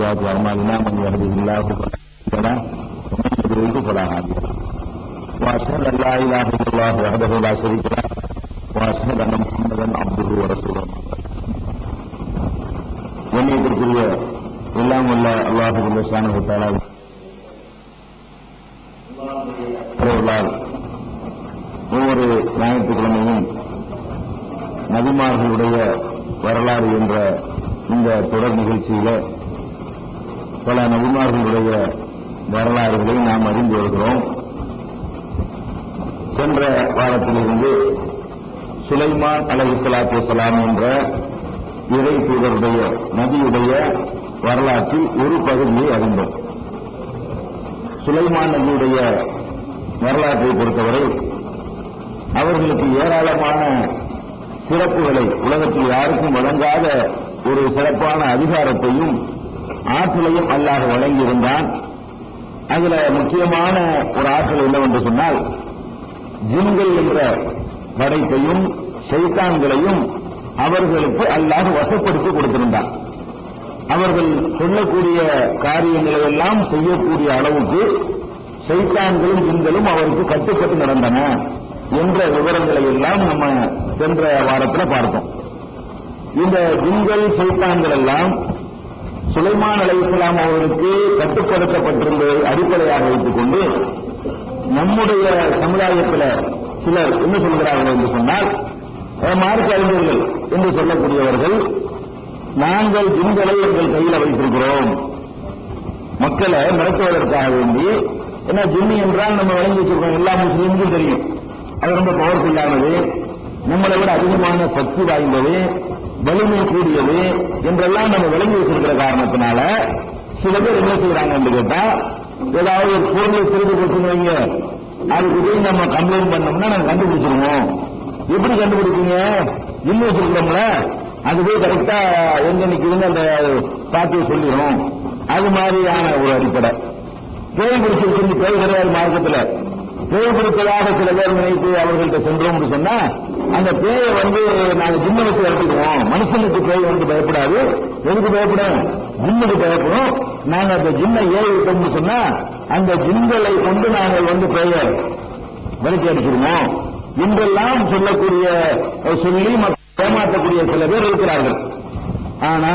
سيئات أعمالنا من يهده الله فلا مضل له ومن يضلل فلا هادي له وأشهد أن لا إله إلا الله وحده لا شريك له وأشهد أن محمدا عبده ورسوله கண்ணியத்திற்குரிய எல்லாம் உள்ள அல்லாஹ் சுப்ஹானஹு வ தஆலா ஒவ்வொரு ஞாயிற்றுக்கிழமையும் நபிமார்களுடைய வரலாறு என்ற இந்த தொடர் நிகழ்ச்சியில பல நபிமார்களுடைய வரலாறுகளை நாம் அறிந்து வருகிறோம். சென்ற வாரத்திலிருந்து சுலைமான் அலைஹிஸ்ஸலாத்து வஸ்ஸலாம் என்ற இறை தூதருடைய நபியுடைய வரலாற்றில் ஒரு பகுதியை அறிந்தோம். சுலைமான் நபியுடைய வரலாற்றை பொறுத்தவரை அவர்களுக்கு ஏராளமான சிறப்புகளை உலகத்தில் யாருக்கும் வழங்காத ஒரு சிறப்பான அதிகாரத்தையும் ஆற்றலையும் அல்லாஹ் வழங்கியிருந்தான். அதுல முக்கியமான ஒரு ஆற்றல் என்னவென்று சொன்னால், ஜின்கள் என்ற படைப்பையும் ஷைத்தான்களையும் அவர்களுக்கு அல்லாஹ் வசப்படுத்தி கொடுத்திருந்தான். அவர்கள் சொல்லக்கூடிய காரியங்களை எல்லாம் செய்யக்கூடிய அளவுக்கு ஷைத்தான்களும் ஜின்களும் அவருக்கு கட்டுப்பட்டு நடந்தன என்ற விவரங்களை எல்லாம் நம்ம சென்ற வாரத்தில் பார்த்தோம். இந்த ஜின்கள் ஷைத்தான்கள் எல்லாம் சுலைமான் அலைஹிஸ்ஸலாம் அவர்களுக்கு கட்டுப்படுத்தப்பட்டிருந்ததை அடிப்படையாக வைத்துக் கொண்டு நம்முடைய சமுதாயத்தில் சிலர் என்ன சொல்கிறார்கள் என்று சொன்னால், மார்க்க அறிஞர்கள் என்று சொல்லக்கூடியவர்கள், நாங்கள் ஜின்களை எங்கள் கையில் வைத்திருக்கிறோம், மக்களை மிரட்டுவதற்காக வேண்டி. ஏன்னா ஜின்னி என்றால் நம்ம விளங்கி வச்சிருக்கோம், எல்லா முஸ்லீமுக்கும் தெரியும், அது ரொம்ப பவர்ஃபுல்லானது, நம்மளை விட அதிகமான சக்தி வாய்ந்தது, வலிமை கூடியது என்றெல்லாம் நம்ம விளங்கி வச்சிருக்கிற காரணத்தினால சில பேர் என்ன செய்யறாங்க என்று கேட்டா, ஏதாவது ஒரு பொருளை திருடி போட்டுன்னு வைங்க, அதுக்கு போய் நம்ம கம்ப்ளைண்ட் பண்ணோம்னா நாங்க கண்டுபிடிச்சிருவோம். எப்படி கண்டுபிடிப்பீங்க? ஜின்னு வச்சிருக்கிறோம்ல, அது போய் கரெக்டா எங்க நிற்குதுன்னு அந்த பார்த்து சொல்லிடும். அது மாதிரியான ஒரு அடிப்படை. பேய் பிடிச்சிருக்கு, பேய் கிடையாது மார்க்கத்தில். பேய் பிடிப்பதாக சில பேர் நினைத்து அவர்கள்ட்ட சென்றோம் சொன்னா, அந்த பேயை நாங்க ஜின்ன வச்சு இறக்கிடுவோம். மனுஷனுக்கு பேய் பயப்படாது. எதுக்கு பயப்படும்? ஜின்னுக்கு பயப்படும். நாங்க அந்த ஜின்னை ஏறிட்டோம்னு சொன்னா அந்த ஜின்களை கொண்டு நாங்கள் பேயை விரட்டி அடிச்சிருவோம் என்றெல்லாம் சொல்லக்கூடிய சொல்லி ஏமாற்றக்கூடிய சில பேர் இருக்கிறார்கள். ஆனா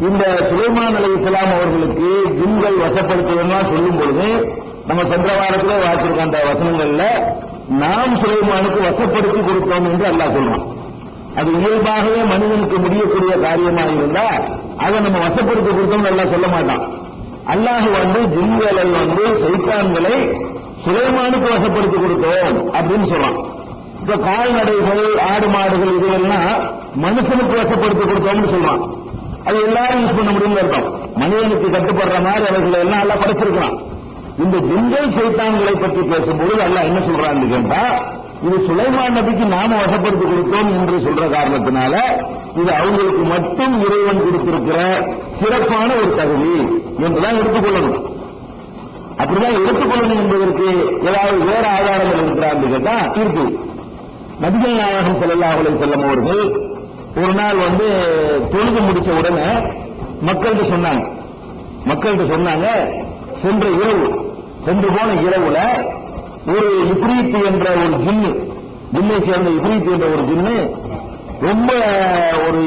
இந்த சுலைமான் அலைஹிஸ்ஸலாம் அவர்களுக்கு ஜின்கள் வசப்படுத்துவதா சொல்லும் பொழுது நம்ம சென்ற வாரத்திலே வாசிருக்க அந்த வசனங்கள்ல நாம் சுலைமானுக்கு வசப்படுத்தி கொடுத்தோம் என்று அல்லாஹ் சொல்றான். அது இயல்பாகவே மனிதனுக்கு முடியக்கூடிய காரியமாக இருந்தா அதை நம்ம வசப்படுத்தி கொடுத்தோம் அல்லாஹ் சொல்ல மாட்டான். அல்லாஹ் ஜின்களை சைத்தான்களை சுலைமானுக்கு வசப்படுத்தி கொடுத்தோம் அப்படின்னு சொல்றான். இப்ப கால்நடைகள், ஆடு மாடுகள் இதுவெல்லாம் மனுஷனுக்கு வசப்படுத்தி கொடுத்தோம்னு சொல்றான். அது எல்லாரும் யூஸ் பண்ண முடியும்னு அர்த்தம். மனிதனுக்கு கட்டுப்படுற மாதிரி அவர்களை எல்லாம் எல்லாம் படைச்சிருக்கிறான். இந்த ஜின்கள் சைத்தான்களை பற்றி பேசும்போது அல்லாஹ் என்ன சொல்றான்னு கேட்டா, இது சுலைமான் நபிக்கு நாம வசப்படுத்தி கொடுத்தோம் என்று சொல்ற காரணத்தினால இது அவங்களுக்கு மட்டும் இறைவன் கொடுத்திருக்கிற சிறப்பான ஒரு தகுதி என்றுதான் எடுத்துக்கொள்ளணும். அப்படிதான் எடுத்துக்கொள்ளணும் என்பதற்கு ஏதாவது வேற ஆதாரங்கள் இருக்கிறான்னு கேட்டா இருக்கு. நபிகள் நாயகம் ஸல்லல்லாஹு அலைஹி வஸல்லம் அவர்கள் ஒரு நாள் தொழுது முடிச்ச உடனே மக்கள்கிட்ட சொன்னாங்க, சென்று போன இரவுல ஒரு இப்ரீத் என்ற ஒரு ஜின்னை சேர்ந்த இப்ரீத் என்ற ஒரு ஜின்னு ரொம்ப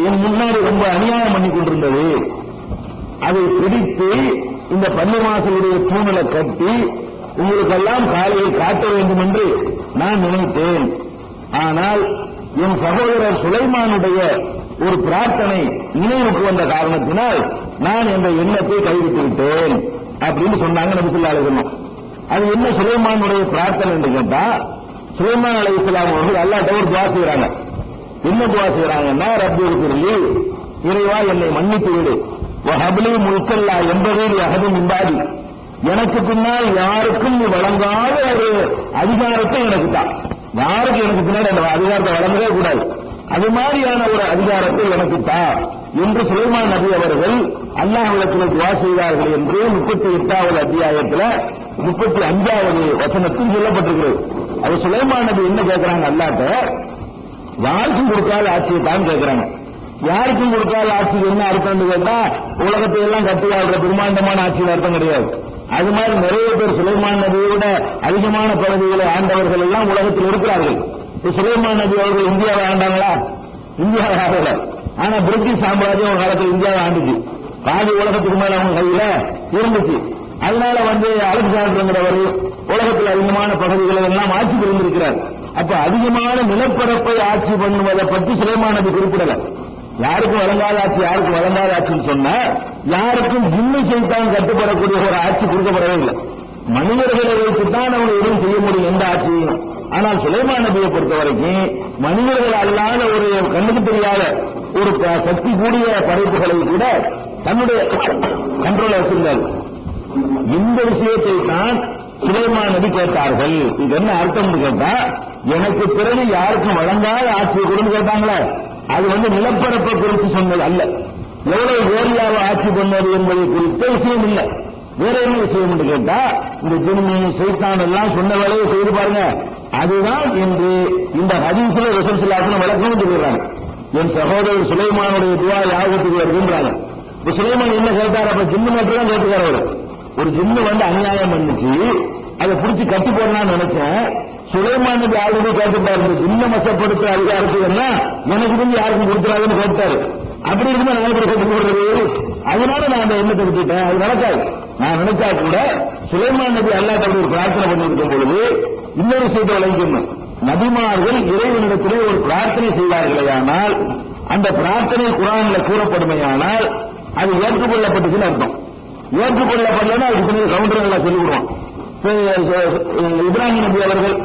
என் முன்னாடி ரொம்ப அநியாயம் பண்ணி கொண்டிருந்தது. அதை பிடித்து இந்த பள்ளிவாசலுடைய தூணலை கட்டி உங்களுக்கெல்லாம் காலையில் காட்ட வேண்டும் என்று நான் நினைத்தேன். ஆனால் என் சகோதரர் சுலைமானுடைய ஒரு பிரார்த்தனை நினைவுக்கு வந்த காரணத்தினால் நான் என்ற எண்ணத்தை கைவிட்டு விட்டேன் அப்படின்னு சொன்னாங்க நபி ஸல்லல்லாஹு அலைஹி வஸல்லம். அது என்ன சுலைமானுடைய பிரார்த்தனை என்று கேட்டா, சுலைமான் அலைஹிஸ்ஸலாம் அவர்கள் அல்லாஹ்ட்ட ஒரு துஆ செய்றாங்க. என்ன துஆ செய்றாங்கன்னா, ரப்பி இக்ஃபிர்லி, இறைவா என்னை மன்னித்து விடு, வஹப்லி முல்கன் லா யன்பகி லி அஹதின் மின் பஅதி, எனக்கு பின்னால் யாருக்கும் நீ வழங்காத ஒரு அதிகாரத்தை எனக்கு தா. யாருக்கு எனக்கு பின்னாடி அந்த அதிகாரத்தை வழங்கவே கூடாது, அது மாதிரியான ஒரு அதிகாரத்தை எனக்கு தா என்று சுலைமான் நபி அவர்கள் அல்லாஹ்விடத்தில் துஆ செய்தார்கள் என்று 38வது அத்தியாயத்தில் 35வது வசனத்தில் சொல்லப்பட்டிருக்கிறது. அது சுலைமான் நபி என்ன கேட்கிறாங்க, அல்லாஹ்ட்ட யாருக்கும் கொடுக்காத ஆட்சியை தான் கேட்கிறாங்க. யாருக்கும் கொடுக்காத ஆட்சிக்கு என்ன அர்த்தம்னு கேட்டா உலகத்தை எல்லாம் கட்டியாடுற பிரம்மாண்டமான ஆட்சியில் அர்த்தம் கிடையாது. அது மாதிரி நிறைய பேர் சுலைமான் நபியை விட அதிகமான பகுதிகளை ஆண்டவர்கள் எல்லாம் உலகத்தில் இருக்கிறார்கள். சுலைமான் நபி அவர்கள் இந்தியாவை ஆண்டாங்களா? இந்தியாவை ஆகல. ஆனா பிரிட்டிஷ் சாம்ராஜ்யம் ஒரு காலத்தில் இந்தியாவை ஆண்டுச்சு. பாதி உலகத்துக்கு மேல அவங்க கையில இருந்துச்சு. அதனால அலெக்சாண்டர்ங்கிறவர் உலகத்தில் அதிகமான பகுதிகளை எல்லாம் ஆட்சி புரிந்திருக்கிறார். அப்ப அதிகமான நிலப்பரப்பை ஆட்சி பண்ணுவதை பற்றி சுலைமான் நபி குறிப்பிடல. யாருக்கும் வழங்காத ஆட்சி, யாருக்கும் வழங்காத ஆட்சின்னு சொன்னா யாருக்கும் ஜின்னு சைத்தான் கட்டுப்படக்கூடிய ஒரு ஆட்சி கொடுக்கப்படவே இல்லை. மனிதர்களை வைத்துத்தான் அவங்க எதுவும் செய்ய முடியும் எந்த ஆட்சியும். ஆனால் சுலைமான் நபியை பொறுத்த வரைக்கும் மனிதர்கள் அல்லாத ஒரு கண்ணுக்கு தெரியாத ஒரு சக்தி கூடிய படைப்புகளை கூட தன்னுடைய கண்ட்ரோல் வச்சிருந்தார். இந்த விஷயத்தை தான் சுலைமான் நபி கேட்டார்கள். இது என்ன அர்த்தம் கேட்டா, எனக்கு பிறகு யாருக்கும் வழங்காத ஆட்சியை கொடுன்னு கேட்டாங்களே, அது நிலப்பரப்பை குறித்து சொன்னது அல்ல. எவ்வளவு ஏரியாவை ஆட்சி பண்ணது என்பதை குறித்த விஷயம் இல்லை. வேற என்ன விஷயம் என்று கேட்டா, இந்த ஜின்னு சைத்தான் எல்லாம் சொன்ன வேலையை செய்து பாருங்க. அதுதான் என்று இந்த ஹதீஸ்ல ரசூல் ஸல்லல்லாஹு அலைஹி வஸல்லம் விளக்கம் சொல்றாங்க. என் சகோதரர் சுலைமானுடைய துஆ யாபத்துக்கு வருகின்றாங்க. இப்ப சுலைமான் என்ன கேட்டார்? அப்ப ஜின்னு மட்டும் தான் கேட்டுக்காரு. ஒரு ஜின்னு அநியாயம் பண்ணிச்சு, அதை பிடிச்சி கட்டி போடலாம்னு நினைச்சேன். சுலைமான் நபி ஆல்ரெடி கேட்டுட்டாரு, இந்த ஜின்ன மசப்படுத்த அதிகாரத்துக்கு எல்லாம் எனக்கு யாருக்கும் கொடுத்துறாதுன்னு கேட்டாரு. அப்படி இருக்குமா நான் இப்படி கட்டி போடுறது? அதனால நான் அந்த எண்ணத்தை விட்டுட்டேன். அது நடக்காது. நான் நினைச்சா கூட சுலைமான் நபி அல்லாஹ் அப்படி ஒரு பிரார்த்தனை பண்ணியிருக்கும் பொழுது இன்னொரு விஷயத்தை விளங்கிக்கணும். நபிமார்கள் இறைவனிடத்திலே ஒரு பிரார்த்தனை செய்வார்களேயானால் அந்த பிரார்த்தனை குர்ஆனில் கூறப்படுமையானால் அது ஏற்றுக்கொள்ளப்பட்டதுன்னு அர்த்தம். ஏற்றுக்கொள்ளப்படலன்னா அதுக்கு கவுண்டர்கள் சொல்லிக் விடுவான். இப்ராஹிம் நபி அவர்கள்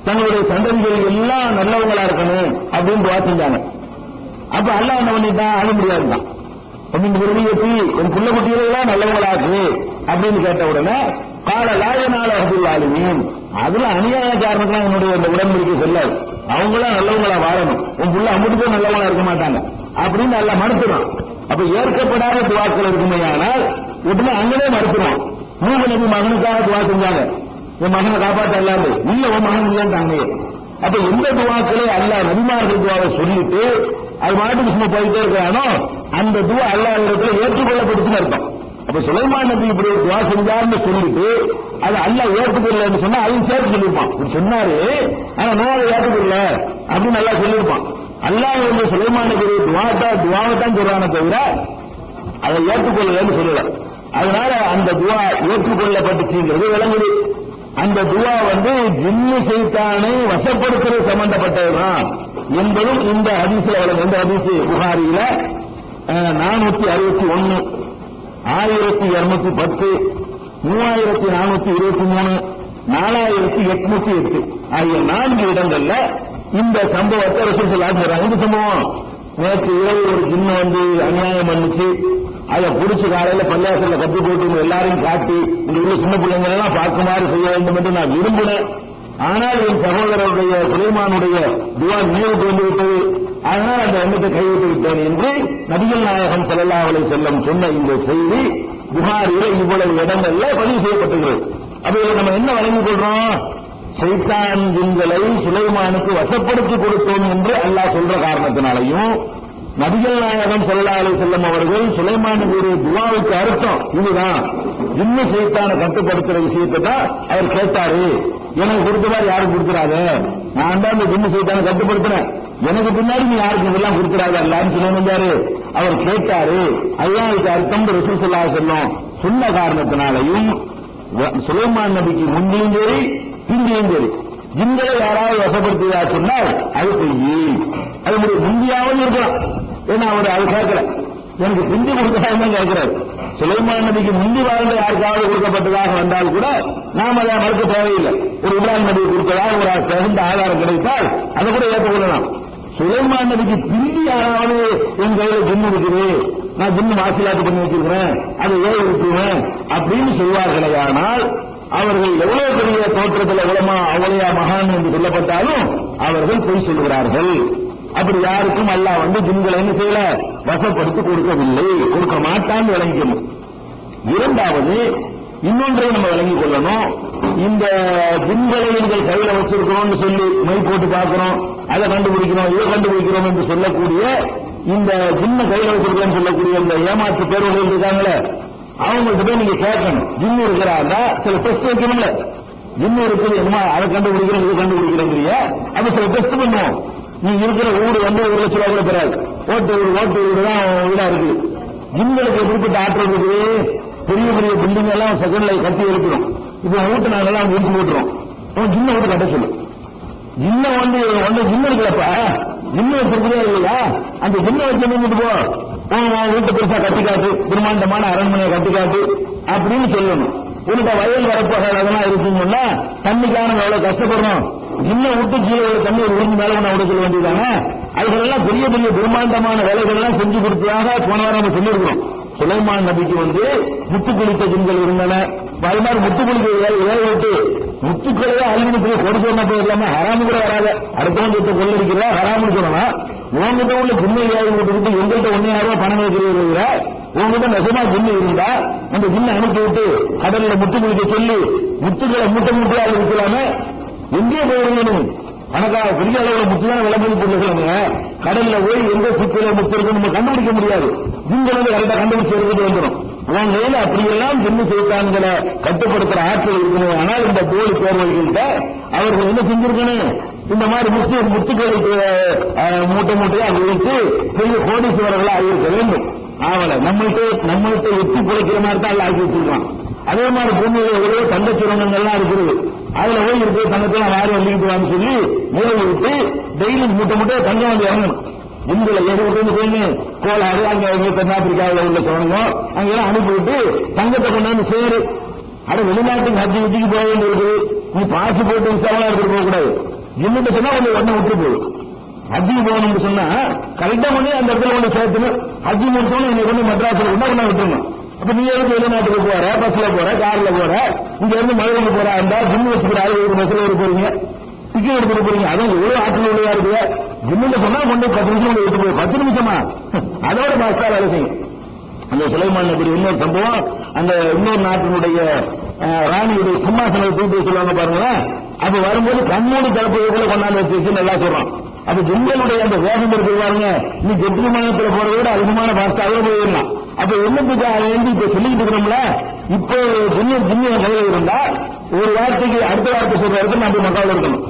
தங்களுடைய சந்ததிகள் எல்லாம் நல்லவங்களா இருக்கணும் அப்படின்னு துஆ செஞ்சாங்க. அப்ப அல்லாஹ் என்ன பண்ணிட்டான்? அது முடியாதுதான். என் புள்ள குட்டிகளெல்லாம் நல்லவங்களாக்கு அப்படின்னு கேட்ட உடனே கால லாயனால அப்துல்லாலுமீன், அதுல அநியாய காரணத்துலாம் என்னுடைய இந்த உடன்படிக்கை செல்லாது. அவங்களாம் நல்லவங்களா வாழணும், உன் புள்ள அம்புட்டு பேர் நல்லவங்களா இருக்க மாட்டாங்க அப்படின்னு நல்லா மறுத்துறான். அப்ப ஏற்கப்படாத துவாக்கள் இருக்குமையானால் உடனே அங்கனே மறுத்துறான். நூஹ் நபி மகனுக்காக துவா செஞ்சாங்க, என் மகனை காப்பாற்ற இல்லாது இல்ல, உன் மகன் இல்லைன்ட்டாங்க. அப்ப எந்த துவாக்களே அல்லாஹ் நபிமார்கள் துவாவை சொல்லிட்டு அது மாட்டுக்கு சும்மா போயிட்டே இருக்கிறானோ அந்த துவா அல்லாஹ் இடத்துல ஏற்றுக்கொள்ளப்பட்டுச்சுன்னு அர்த்தம். அப்ப சுலைமான் நபி இப்படி துவா செஞ்சார்னு சொல்லிட்டு அது அல்லாஹ் ஏற்றுக்கொள்ளன்னு சொன்னா அதையும் சேர்த்து சொல்லியிருப்பான். இப்படி சொன்னாரு, ஆனா நோவை ஏற்றுக்கொள்ள அப்படின்னு நல்லா சொல்லியிருப்பான். அல்லாஹ் சுலைமான் நபி துவாவை தான் சொல்றானே தவிர அதை ஏற்றுக்கொள்ளலன்னு சொல்லல. அதனால அந்த துவா ஏற்றுக்கொள்ளப்பட்டுச்சுங்கிறது விளங்குது. அந்த துவா ஜின்னு சைத்தானை வசப்படுத்துறது சம்பந்தப்பட்டதுதான் என்பதும் இந்த ஹதீஸ்ல வழங்கும். இந்த ஹதீஸ் புகாரியில 461, 1210, 3423, 4808 ஆகிய 4 இடங்கள்ல இந்த சம்பவத்தை ரசூல் ஸல்லல்லாஹு அலைஹி வஸல்லம். இந்த சம்பவம் நேற்று இரவு ஒரு ஜின்னு அநியாயம் பண்ணுச்சு, அதை புடிச்சு காலையில பள்ளியாசல்ல கட்டி போட்டு எல்லாரையும் காட்டி இந்த உள்ள சின்ன பிள்ளைங்க எல்லாம் பார்க்குமாறு செய்ய வேண்டும் என்று நான் விரும்பினேன். ஆனால் என் சகோதரருடைய சுலைமானுடைய துவா நினைவுக்கு வந்துவிட்டது, அதனால் அந்த எண்ணத்தை கைவிட்டு விட்டேன் என்று நபிகள் நாயகம் ஸல்லல்லாஹு அலைஹி வஸல்லம் சொன்ன இந்த செய்தி புகாரில இவ்வளவு இடங்கள்ல பதிவு செய்யப்பட்டுகிறது. அப்ப நம்ம என்ன வழங்கிக் கொள்றோம்? சைத்தான் ஜின்களை சுலைமானுக்கு வசப்படுத்தி கொடுத்தோம் என்று அல்லாஹ் சொல்ற காரணத்தினாலையும் நபிகள் நாயகம் ஸல்லல்லாஹு அலைஹி வஸல்லம் அவர்கள் சுலைமானுடைய துஆவுக்கு அர்த்தம் இதுதான். ஜின்னு சைத்தானை கட்டுப்படுத்துற விஷயத்தை தான் அவர் கேட்டாரு. எனக்கு கொடுத்தவாறு யாரும் கொடுத்துறாத, நான் தான் இந்த ஜின்னு சைத்தானை கட்டுப்படுத்துறேன், எனக்கு பின்னாடி நீ யாருக்கு இதெல்லாம் கொடுத்துறாத அல்லான்னு சொல்லி அவர் கேட்டாரு. அதுதான் இதுக்கு அர்த்தம் ரசூல் ஸல்லல்லாஹு அலைஹி வஸல்லம் சொன்ன காரணத்தினாலையும் சுலைமான் நபிக்கு முந்தியும் சரி பிந்தியும் சரி ஜின்களை யாராவது வசப்படுத்தியா சொன்னால் அது பொய். அது முந்தியாவது இருக்கலாம். ஏன்னா அவர் அது கேட்கல, எனக்கு பிந்தி கொடுத்ததான் கேட்கிறார். சுலைமான் நபிக்கு முந்தி வாழ்ந்த யாருக்காவது கொடுக்கப்பட்டதாக வந்தால் கூட நாம் அதை மறுக்க தேவையில்லை. ஒரு இப்ராஹிம் நபி கொடுத்ததாக ஒரு தகுந்த ஆதாரம் கிடைத்தால் அதை கூட ஏற்றுக்கொள்ளலாம். சுலைமான் நபிக்கு பிந்தி யாராவது என் கையில ஜின்னு இருக்குது, நான் ஜின்னு மாசிலாட்டு பண்ணி வச்சிருக்கிறேன், அதை ஏன் இருக்குவேன் அப்படின்னு சொல்வார்களே, ஆனால் அவர்கள் எவ்வளவு பெரிய தோற்றத்தில் உலமா அவளையா மகான் என்று சொல்லப்பட்டாலும் அவர்கள் பொய் சொல்லுகிறார்கள். அப்படி யாருக்கும் அல்லாஹ் ஜின்களை என்ன செய்யல, வசப்படுத்தி கொடுக்கவில்லை, கொடுக்க மாட்டான்னு விளங்கிக்கணும். இரண்டாவது இன்னொன்றை நம்ம விளங்கிக் கொள்ளணும். இந்த ஜின்களை எங்கள் கையில வச்சிருக்கிறோம் சொல்லி மை போட்டு பார்க்கிறோம், அதை கண்டுபிடிக்கிறோம், இதை கண்டுபிடிக்கிறோம் என்று சொல்லக்கூடிய இந்த ஜின்ன கையில வச்சிருக்கேன்னு சொல்லக்கூடிய இந்த ஏமாற்று பேர்கள் இருக்காங்களே, அவங்கள்ட்ட போய் நீங்க கேட்கணும். ஜின்னு இருக்கிறாரா சில டெஸ்ட் வைக்கணும்ல. ஜின்னு இருக்குது என்னமா அதை கண்டுபிடிக்கிறோம் இது கண்டுபிடிக்கிறேங்கிறியா, அப்ப சில டெஸ்ட் பண்ணுவோம். நீ இருக்கிற வீடு வந்து 1 லட்சம் ரூபாய் கூட பெறாது. ஓட்டு வீடு தான் வீடா இருக்குது. ஜின்களுக்கு எப்படிப்பட்ட ஆற்றல் இருக்குது? பெரிய பெரிய பில்டிங் எல்லாம் செகண்ட்ல கட்டி எடுக்கிறோம். இப்ப வீட்டு நாங்கெல்லாம் இடிச்சு போட்டுறோம். ஜின்ன வீட்டு கட்ட சொல்லு. ஜின்ன வந்து ஜின்ன இருக்கலப்பா, ஜின்ன வச்சிருக்கிறே இல்லையா, அந்த ஜின்ன வச்சு போ வீட்டு பெருசா கட்டி காட்டு, பிரம்மாண்டமான அரண்மனையை கட்டி காட்டு அப்படின்னு சொல்லணும். உன்கிட்ட வயல் வரப்போகிற அதெல்லாம் இருக்குன்னா தண்ணிக்கான எவ்வளவு கஷ்டப்படணும். ஜின்ன விட்டு கீழே தண்ணி ஒரு உறிஞ்சு மேல விட சொல்ல வேண்டியதானே. அதுகளெல்லாம் பெரிய பெரிய பிரம்மாண்டமான வேலைகள்லாம் செஞ்சு கொடுத்ததாக போன வாரம் நம்ம சொல்லியிருக்கிறோம். சுலைமான் நபிக்கு வந்து முத்து குளித்த ஜின்கள் இருந்தன. அது மாதிரி முத்து குளிக்க வேலை விட்டு முத்துக்களையே அழிவுக்கு கொடுத்து சொன்ன இல்லாம ஹராமு கூட வராத. அடுத்தவன் சொத்தை கொள்ளடிக்கிறா ஹராமுன்னு சொல்லலாம். உங்ககிட்ட உள்ள ஜின்னை ஏழை விட்டு எங்கள்கிட்ட 1,000 ரூபாய் பணம் வைக்கிறீங்க. உங்ககிட்ட நெசமா ஜின்னு இருந்தா அந்த ஜின்னை அனுப்பி விட்டு கடல்ல முத்து குளிக்க சொல்லி முத்துக்களை மூட்டை மூட்டையா இருக்கலாமே. எங்கே போயிருந்தேன் பணக்கார பெரிய அளவுல முத்துதான் விளம்பரம் பொருளுங்க. கடல்ல போய் எந்த சுத்தில முத்து இருக்கு நம்ம கண்டுபிடிக்க முடியாது. ஜின்கள் வந்து கரெக்டா கண்டுபிடிச்சு எடுத்துட்டு வந்துடும். உன் கையில அப்படியெல்லாம் ஜின்னு சைத்தான்களை கட்டுப்படுத்துற ஆற்றல் இருக்கணும். ஆனால் இந்த போலி பேர்வழிகள்கிட்ட அவர்கள் என்ன செஞ்சிருக்கணும், இந்த மாதிரி முத்துக்களுக்கு மூட்டை மூட்டையா வைத்து பெரிய கோடீஸ்வரர்களா ஆகியிருக்க வேண்டும். அவளை நம்மள்கிட்ட எட்டி பிழைக்கிற மாதிரி தான் ஆக்கி வச்சிருக்கான். அதே மாதிரி பூமியில எவ்வளவு தங்க சுரங்கங்கள்லாம் இருக்குது. அதுல போய் இருக்கு தங்கத்தெல்லாம் யாரும் வந்துக்கிட்டு வான்னு சொல்லி ஏறி விட்டு டெய்லி மூட்டை மூட்டை தங்கம் வந்து இறங்கணும். இந்துல ஏறி விட்டு சொல்லி கோளாறு அங்க தென்னாப்பிரிக்காவில் உள்ள சுரங்கம் அங்கெல்லாம் அனுப்பிவிட்டு தங்கத்தை கொண்டாந்து சேரு. அது வெளிநாட்டுக்கு ஹஜ்ஜி விட்டிக்கு போக வேண்டியிருக்கு. நீ பாசு போட்டு விசாரணை எடுத்துட்டு போக கூடாது. இன்னும் சொன்னா உடனே விட்டு போகுது. ஹஜ்ஜிக்கு போகணும்னு சொன்னா கரெக்டா பண்ணி அந்த இடத்துல கொண்டு சேர்த்துணும். ஹஜ்ஜி முடிச்சோன்னு என்னை கொண்டு மெட்ராஸ்ல கொண்டா விட்டுருணும். அப்ப நீ எதுக்கு வெளிநாட்டுக்கு போற, பஸ்ல போற, கார்ல போற, இங்க இருந்து மதுரைக்கு போற இருந்தா ஜிம்மு வச்சுக்கிற ஒரு பஸ்ல ஏறி போறீங்க, டிக்கெட் எடுத்துட்டு போறீங்க. அதுவும் எவ்வளவு ஆற்றல் உள்ளதா இருக்கு. ஜிம்முல சொன்னா கொண்டு 10 நிமிஷம் எடுத்து போய் 10 நிமிஷமா அதோட மாஸ்டா வேலை செய்யும். அந்த சுலைமான் நபி இன்னொரு சம்பவம், அந்த இன்னொரு நாட்டினுடைய ராணியுடைய சிம்மாசனத்தை தூக்கி சொல்லுவாங்க பாருங்களேன். அப்ப வரும்போது கண்ணோடு தரப்புகளை கொண்டாந்து வச்சு நல்லா சொல்றான். அப்ப ஜிம்களுடைய அந்த வேகம் இருக்கு பாருங்க, நீ ஜெட் விமானத்தில் போறதை விட அதிகமான பாஸ்டாவே போயிடலாம். அப்ப என்னத்துக்கு வேண்டி இப்ப சொல்லிட்டு இருக்கிறோம்ல, இப்போ ஜிம்மிய கையில் இருந்தா ஒரு வார்த்தைக்கு அடுத்த வார்த்தை சொல்ற இடத்துல நம்ம மக்கள் இருக்கணும்.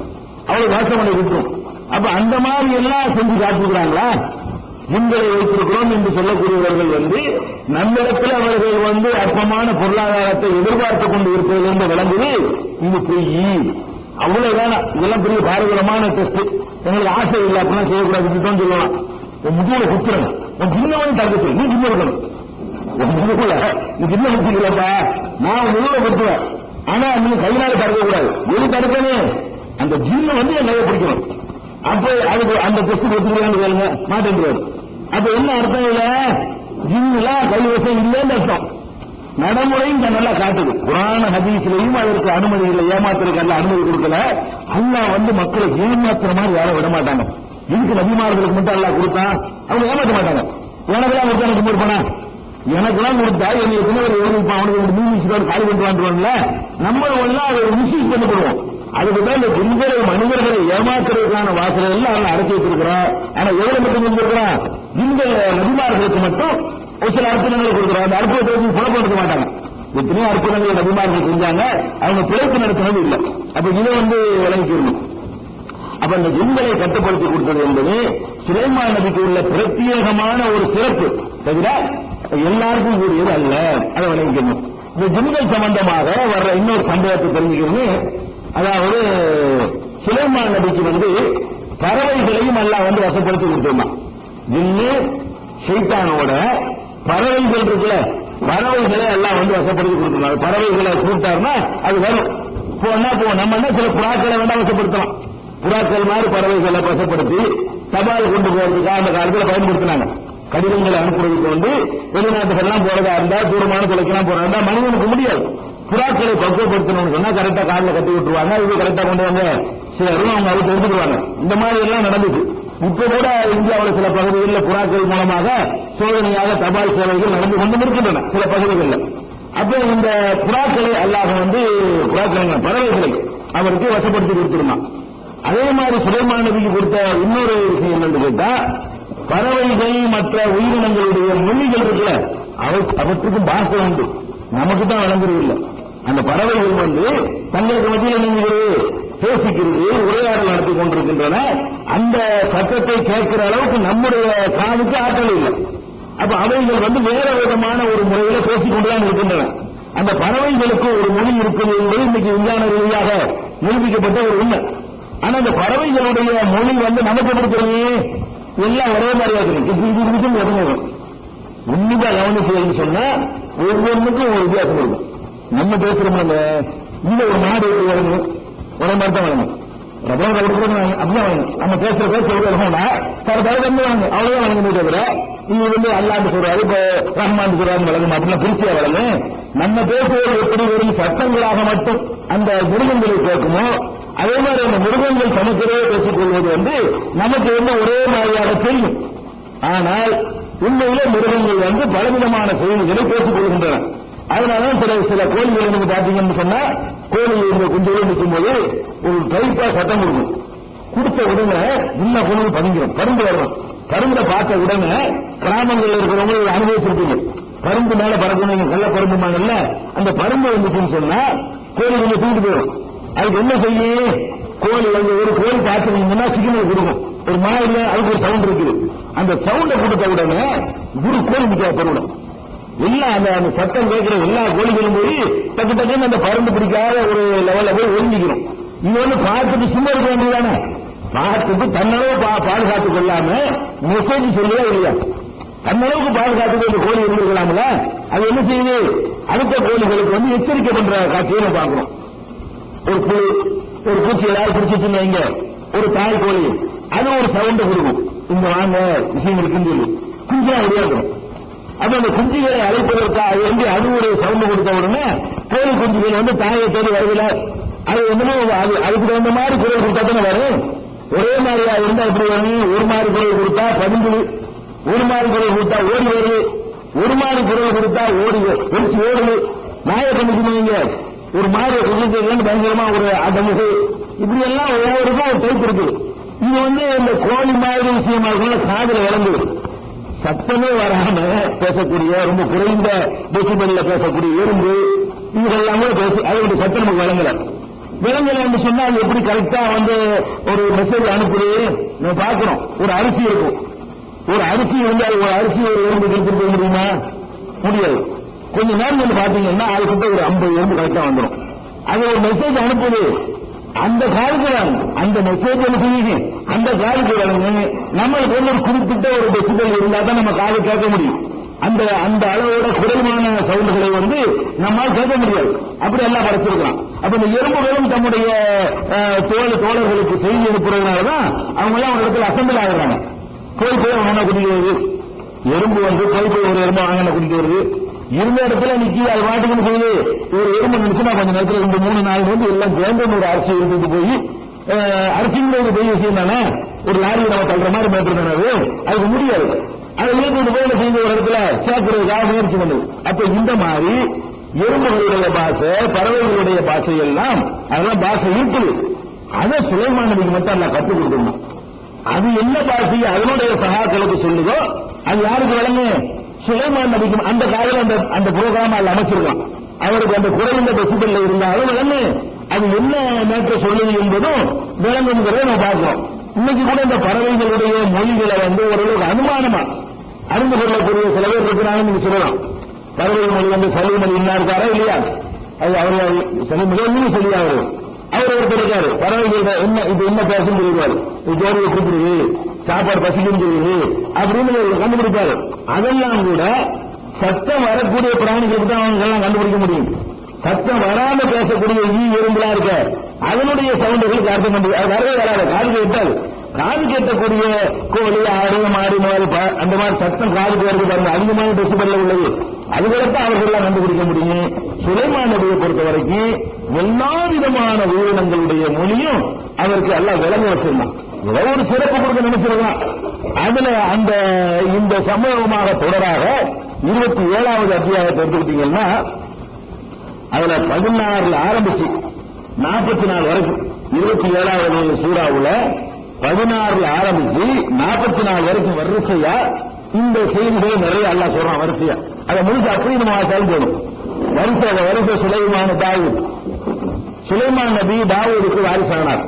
அவ்வளவு வாசம் பண்ணி விட்டுரும். அப்ப அந்த மாதிரி எல்லாம் செஞ்சு காட்டுகிறாங்களா? ஜிம்களை வைத்திருக்கிறோம் என்று சொல்லக்கூடியவர்கள் வந்து நம்மிடத்தில் அவர்கள் வந்து அற்பமான பொருளாதாரத்தை எதிர்பார்த்துக் கொண்டு இருப்பது என்று விளங்குது. இது பொய். அவ்வளவுதான். இதெல்லாம் பெரிய பாரதூரமான டெஸ்ட். எங்களுக்கு ஆசை இல்லை அப்படின்னா செய்யக்கூடாது சொல்லலாம். முதுகுல குத்துறங்க ஜின்ன வந்து தடுக்க சொல்லு. நீ ஜின்ன இருக்கணும். முதுகுல நீ ஜின்ன வச்சுக்கலப்பா, நான் முதுகுல குத்துவேன். ஆனா நீங்க கையினால தடுக்க கூடாது. எது தடுக்கணும், அந்த ஜின்ன வந்து என் கையை பிடிக்கணும். அப்ப அதுக்கு அந்த டெஸ்ட் ஒத்துக்கிறான்னு கேளுங்க, மாட்டேன். அப்ப என்ன அர்த்தம் இல்ல, ஜின்னுல கைவசம் இல்லைன்னு அர்த்தம். நடைமுறையும் நல்லா காட்டுது. குர்ஆன் ஹதீஸ்லயும் அதற்கு அனுமதி இல்லை, ஏமாத்துறதுக்கு அல்ல அனுமதி கொடுக்கல. அல்லாஹ் வந்து மக்களை ஏமாத்துற மாதிரி யாரும் விட மாட்டாங்க. இதுக்கு நபிமார்களுக்கு மட்டும் அல்லாஹ் கொடுத்தான், அவங்க ஏமாற்ற மாட்டாங்க. எனக்கெல்லாம் கொடுத்தா எனக்கு கொடுப்பானா, எனக்கெல்லாம் கொடுத்தா என்னை எத்தனை பேர் எழுதிப்பான், அவனுக்கு மியூசிக் காலி கொண்டு வந்துருவாங்கல்ல, நம்ம எல்லாம் அதை மிஸ்யூஸ் பண்ணப்படுவோம். அதுக்குதான் இந்த ஜின்களை மனிதர்களை ஏமாத்துறதுக்கான வாசலை எல்லாம் அவங்க அடைச்சி வச்சிருக்கிறோம். ஆனா எவ்வளவு மட்டும் கொடுத்திருக்கிறான், இந்த நபிமார்களுக்கு மட்டும் ஒரு சில அற்புதங்களை கொடுக்குறோம். அந்த அற்புதத்தை புலப்படுத்த மாட்டாங்க. எத்தனையோ அற்புதங்களை நபிமார்கள் செஞ்சாங்க, அவங்க பிழைப்பு நடத்தினது இல்லை. அப்ப இதை வந்து விளங்கிக்கணும். அப்ப அந்த ஜின்களை கட்டுப்படுத்தி கொடுத்தது என்பது சுலைமான் நபிக்கு உள்ள பிரத்யேகமான ஒரு சிறப்பு தவிர எல்லாருக்கும் கூடியது அல்ல. அதை விளங்கிக்கணும். இந்த ஜின்கள் சம்பந்தமாக வர்ற இன்னொரு சம்பவத்தை தெரிஞ்சுக்கணும். அதாவது சுலைமான் நபிக்கு வந்து பறவைகளையும் அல்லாஹ் வந்து வசப்படுத்தி கொடுத்திருந்தான். ஜின்னு ஷைத்தானோட பறவைகள் இருக்குல்ல, பறவைகளை எல்லாம் வந்து வசப்படுத்தி கொடுத்துருந்தாங்க. பறவைகளை கூப்பிட்டாருன்னா அது வரும். போனா நம்ம என்ன சில புறாக்களை வேண்டாம் வசப்படுத்தலாம். புறாக்கள் மாதிரி பறவைகளை வசப்படுத்தி தபால் கொண்டு போறதுக்காக அந்த காலத்தில் பயன்படுத்தினாங்க. கடிதங்களை அனுப்புறதுக்கு வந்து வெளிநாட்டுகள்லாம் போறதா இருந்தா, தூரமான தொலைக்கெல்லாம் போறதா இருந்தா மனிதனுக்கு முடியாது. புறாக்களை பக்குவப்படுத்தணும்னு சொன்னா கரெக்டா காலில் கட்டி விட்டுருவாங்க. இது கரெக்டா கொண்டு வந்து சிலரும் அவங்க அவுத்து எடுத்துருவாங்க. இந்த மாதிரி எல்லாம் நடந்துச்சு. இப்ப கூட இந்தியாவில் சில பகுதிகளில் புறாக்கள் மூலமாக சோதனையாக தபால் சேவைகள் நடந்து கொண்டு இருக்கின்றன சில பகுதிகளில். அப்ப இந்த புறாக்களை அல்லாஹ் வந்து புறாக்கள் பறவைகளை அவருக்கு வசப்படுத்தி கொடுத்திருந்தான். அதே மாதிரி சுலைமான் நபிக்கு கொடுத்த இன்னொரு விஷயம் என்னன்னு கேட்டா, பறவைகள் மற்ற உயிரினங்களுடைய மொழிகள் இருக்குல்ல, அவற்றுக்கும் பாஷை உண்டு, நமக்கு தான் வழங்குறது இல்லை. அந்த பறவைகள் தங்களுக்கு மத்தியில் நீங்கிறது, பேசிக்கிறது, உரையாடல் நடத்தி கொண்டிருக்கின்றன. அந்த சத்தத்தை கேட்கிற அளவுக்கு நம்முடைய காதுக்கு ஆற்றல் இல்லை. அப்ப அவைகள் வேற விதமான ஒரு முறையில பேசிக்கொண்டுதான் இருக்கின்றன. அந்த பறவைகளுக்கு ஒரு மொழி இருக்குது என்பது இன்னைக்கு விஞ்ஞான ரீதியாக நிரூபிக்கப்பட்ட ஒரு உண்மை. ஆனா அந்த பறவைகளுடைய மொழி நமக்கு கொடுக்கிறது எல்லாம் ஒரே மாதிரியா இருக்கு. உண்மைதான் கவனிச்சு சொன்னா ஒவ்வொன்றுக்கும் ஒரு வித்தியாசம் இருக்கும். நம்ம பேசுறோம் இந்த ஒரு நாடு வழங்கும் ஒரே மாதிரி தான் வழங்கும், அப்படிதான் வழங்கும். நம்ம பேசுற பேச வாங்க அவ்வளவுதான் வழங்குமே தவிர இது அல்லாண்டு சொல்றாரு, இப்ப ரஹ்மான் சொல்றாரு வழங்கும் அப்படின்னா பிரிச்சியா வழங்கும். நம்ம பேசுவது எப்படி வெறும் சட்டங்களாக மட்டும் அந்த மிருகங்களை கேட்குமோ அதே மாதிரி அந்த மிருகங்கள் சமக்கிறே பேசிக் கொள்வது நமக்கு ஒரே மாதிரியாக தெரியும். ஆனால் உண்மையிலே மிருகங்கள் பலவிதமான செய்திகளை பேசிக் கொள்கின்றன. அதனாலதான் சில கோழிகள் நீங்க பாத்தீங்கன்னு சொன்னா, கோழி கொஞ்சம் நிற்கும் போது ஒரு டைப்பா சட்டம் கொடுக்கும். கொடுத்த உடனே இன்னும் பொருள் பதிஞ்சிடும், பருந்து வரும். பருந்தை பார்த்த உடனே கிராமங்களில் இருக்கிறவங்க அனுபவிச்சிருக்கீங்க, பருந்து மேல பறக்கணும், நல்ல பருந்துமாங்கல்ல, அந்த பருந்து வந்துச்சுன்னு சொன்னா கோழி கொஞ்சம் தூக்கிட்டு போயிடும். அதுக்கு என்ன செய்யும், கோழி ஒரு கோழி பார்த்துருந்தீங்கன்னா சிக்னல் கொடுக்கும், ஒரு மாதிரி அதுக்கு ஒரு சவுண்ட் இருக்குது. அந்த சவுண்டை கொடுத்த உடனே குரு கோழி நிற்க பெருவிடும். எல்லாம் அந்த சத்தம் கேட்கிற எல்லா கோழிகளும் போய் டக்கு டக்குன்னு அந்த பறந்து பிடிக்காத ஒரு லெவல்ல போய் ஒழிஞ்சிக்கிறோம். இது பார்த்துட்டு சும்மா இருக்க வேண்டியதானே, பார்த்துட்டு தன்னளவு பாதுகாத்துக் கொள்ளாம மெசேஜ் சொல்லியா இல்லையா, தன்னளவுக்கு பாதுகாத்துக்கு இந்த கோழி இருந்திருக்கலாம்ல. அது என்ன செய்யுது, அடுத்த கோழிகளுக்கு எச்சரிக்கை பண்ற காட்சியை பார்க்கிறோம். ஒரு பூச்சி ஏதாவது பிடிச்சிச்சுன்னு வைங்க, ஒரு தாய் கோழி அது ஒரு சவுண்டை கொடுக்கும், இந்த வாங்க விஷயம் இருக்குன்னு சொல்லி குஞ்சா உருவாக்கும். அப்ப அந்த குஞ்சுகளை அழைப்பதற்காக அது ஒரு சவுண்ட் கொடுத்த உடனே கோழி குஞ்சுகள் தாயை தேடி வருகிற அது அதுக்கு தகுந்த மாதிரி குரல் கொடுத்தா தானே வரும். ஒரே மாதிரியா இருந்தா எப்படி வரும், ஒரு மாதிரி குரல் கொடுத்தா பதிந்து, ஒரு மாதிரி குரல் கொடுத்தா ஓடி வருது, ஒரு மாதிரி குரல் கொடுத்தா ஓடி ஒழிச்சு ஓடுது. நாயை கண்டுக்குங்க, ஒரு மாதிரி குழந்தைகள் பயங்கரமா ஒரு அடங்கு, இப்படி எல்லாம் ஒவ்வொருக்கும் ஒரு டைப் இருக்குது. இது இந்த கோழி மாதிரி விஷயமா இருக்கணும், காதல விளங்குது. சத்தமே வராம பேசக்கூடிய ரொம்ப குறைந்த டெசிபல்ல பேசக்கூடிய எறும்பு இதெல்லாம் கூட பேசி அதோட சத்தம் நமக்கு விளங்கல என்று சொன்னா அது எப்படி கரெக்டா ஒரு மெசேஜ் அனுப்புது நம்ம பார்க்கிறோம். ஒரு அரிசி இருக்கும், ஒரு அரிசி அது ஒரு அரிசி ஒரு எறும்பு எடுத்துட்டு போக முடியுமா, முடியாது. கொஞ்ச நேரம் பாத்தீங்கன்னா அதுக்கிட்ட ஒரு 50 எறும்பு கரெக்டா வந்துடும். அது ஒரு மெசேஜ் அனுப்புது, அந்த காலுக்கு அந்த மெசேஜ் அனுப்பி அந்த காலுக்கு நம்மளுக்கு ஒரு குறிப்பிட்ட ஒரு டெசிபல் இருந்தா தான் நம்ம காது கேட்க முடியும். அந்த அளவோட குறைவான சவுண்டுகளை நம்மால் கேட்க முடியாது. அப்படி எல்லாம் படைச்சிருக்கலாம். அப்ப இந்த எறும்புகளும் தம்முடைய தோழர்களுக்கு செய்தி அனுப்புறதுனாலதான் அவங்க எல்லாம் ஒரு இடத்துல அசம்பிள் ஆகுறாங்க. கோயில் போய் வாங்கின குடிக்க வருது, எறும்பு கோயில் போய் ஒரு எறும்பு வாங்கின குடிக்க வருது, இருந்த இடத்துல நிக்கி அது மாட்டுக்குன்னு போய் ஒரு எறும்பு நினைச்சுன்னா கொஞ்சம் நேரத்தில் 2-3 நாள் எல்லாம் சேர்ந்து ஒரு அரிசி எடுத்துட்டு போய் அரிசிங்கிறது பெரிய விஷயம் தானே, ஒரு லாரியில் நம்ம தள்ளுற மாதிரி மேற்கொண்டானது அதுக்கு முடியாது. அதை ஏற்றிட்டு போய் செய்த ஒரு இடத்துல சேர்க்கிறதுக்காக முயற்சி பண்ணுது. அப்ப இந்த மாதிரி எறும்புகளுடைய பாஷை, பறவைகளுடைய பாஷை எல்லாம் அதெல்லாம் பாஷை இருக்குது. அதை சுலைமான் நபிக்கு மட்டும் எல்லாம் கற்றுக் கொடுக்கணும். அது என்ன பாஷை அதனுடைய சகாக்களுக்கு சொல்லுதோ அது யாருக்கு விளங்கு, சுலைமான் நபிக்கு. அந்த காலையில் அந்த புரோகிராம் அதில் அமைச்சிருக்கான். அவருக்கு அந்த குறைந்த டெசிபல்ல இருந்தாலும் விளங்கு, அது என்ன நேற்று சொல்லுது என்பதும் விளங்குங்கிறத நம்ம பார்க்கிறோம். இன்னைக்கு கூட இந்த பறவைகளுடைய மொழிகளை ஓரளவுக்கு அனுமானமா அறிந்து கொள்ளக்கூடிய சில பேர் இருக்கிறாங்க. நீங்க சொல்லலாம் பறவை மொழி சலிமொழி என்ன இருக்காரா இல்லையா, அது அவர் சலிமொழி சொல்லியா அவர் ஒருத்தர் இருக்காரு, பறவைகள் என்ன இது என்ன பேசுன்னு சொல்லிடுவாரு, ஜோடியை கூப்பிடுது, சாப்பாடு பசிக்குன்னு சொல்லுது அப்படின்னு கண்டுபிடிப்பாரு. அதெல்லாம் கூட சத்தம் வரக்கூடிய பிராணிகளுக்கு தான் அவங்க எல்லாம் கண்டுபிடிக்க முடியும். சத்தம் வராம பேசக்கூடிய எறும்புலாம் இருக்க அதனுடைய சவுண்டுகளுக்கு அர்த்தம் பண்ணி அது வரவே வராது, காது கேட்டால். காது கேட்கக்கூடிய கோழி, ஆடு, மாடு, மாடு அந்த மாதிரி சத்தம் காதுக்கு வருது பாருங்க, அதிகமான டெசிபல்ல உள்ளது, அதுகளுக்கு அவர்களெல்லாம் கண்டுபிடிக்க முடியும். சுலைமான் நபியை பொறுத்த வரைக்கும் எல்லா விதமான உயிரினங்களுடைய மொழியும் அவருக்கு எல்லாம் விளங்க வச்சிருந்தான். ஏதோ ஒரு சிறப்பு கொடுக்க நினைச்சிருக்கான். அதுல இந்த சம்பவமாக தொடராக 27வது அத்தியாயத்தை எடுத்துக்கிட்டீங்கன்னா அதுல 16 ஆரம்பிச்சு 44 வரைக்கும் 27வது சூறாவுல 16 ஆரம்பிச்சு 44 வரைக்கும் வரிசையா இந்த செய்திகளை நிறைய அல்லாஹ் சொல்றான் வரிசையா. அதை முழுக்க அப்படி நம்ம வாசித்தாலும் போதும். வரிசை சுலைமான் தாவூத். சுலைமான் நபி தாவூதுக்கு வாரிசானார்.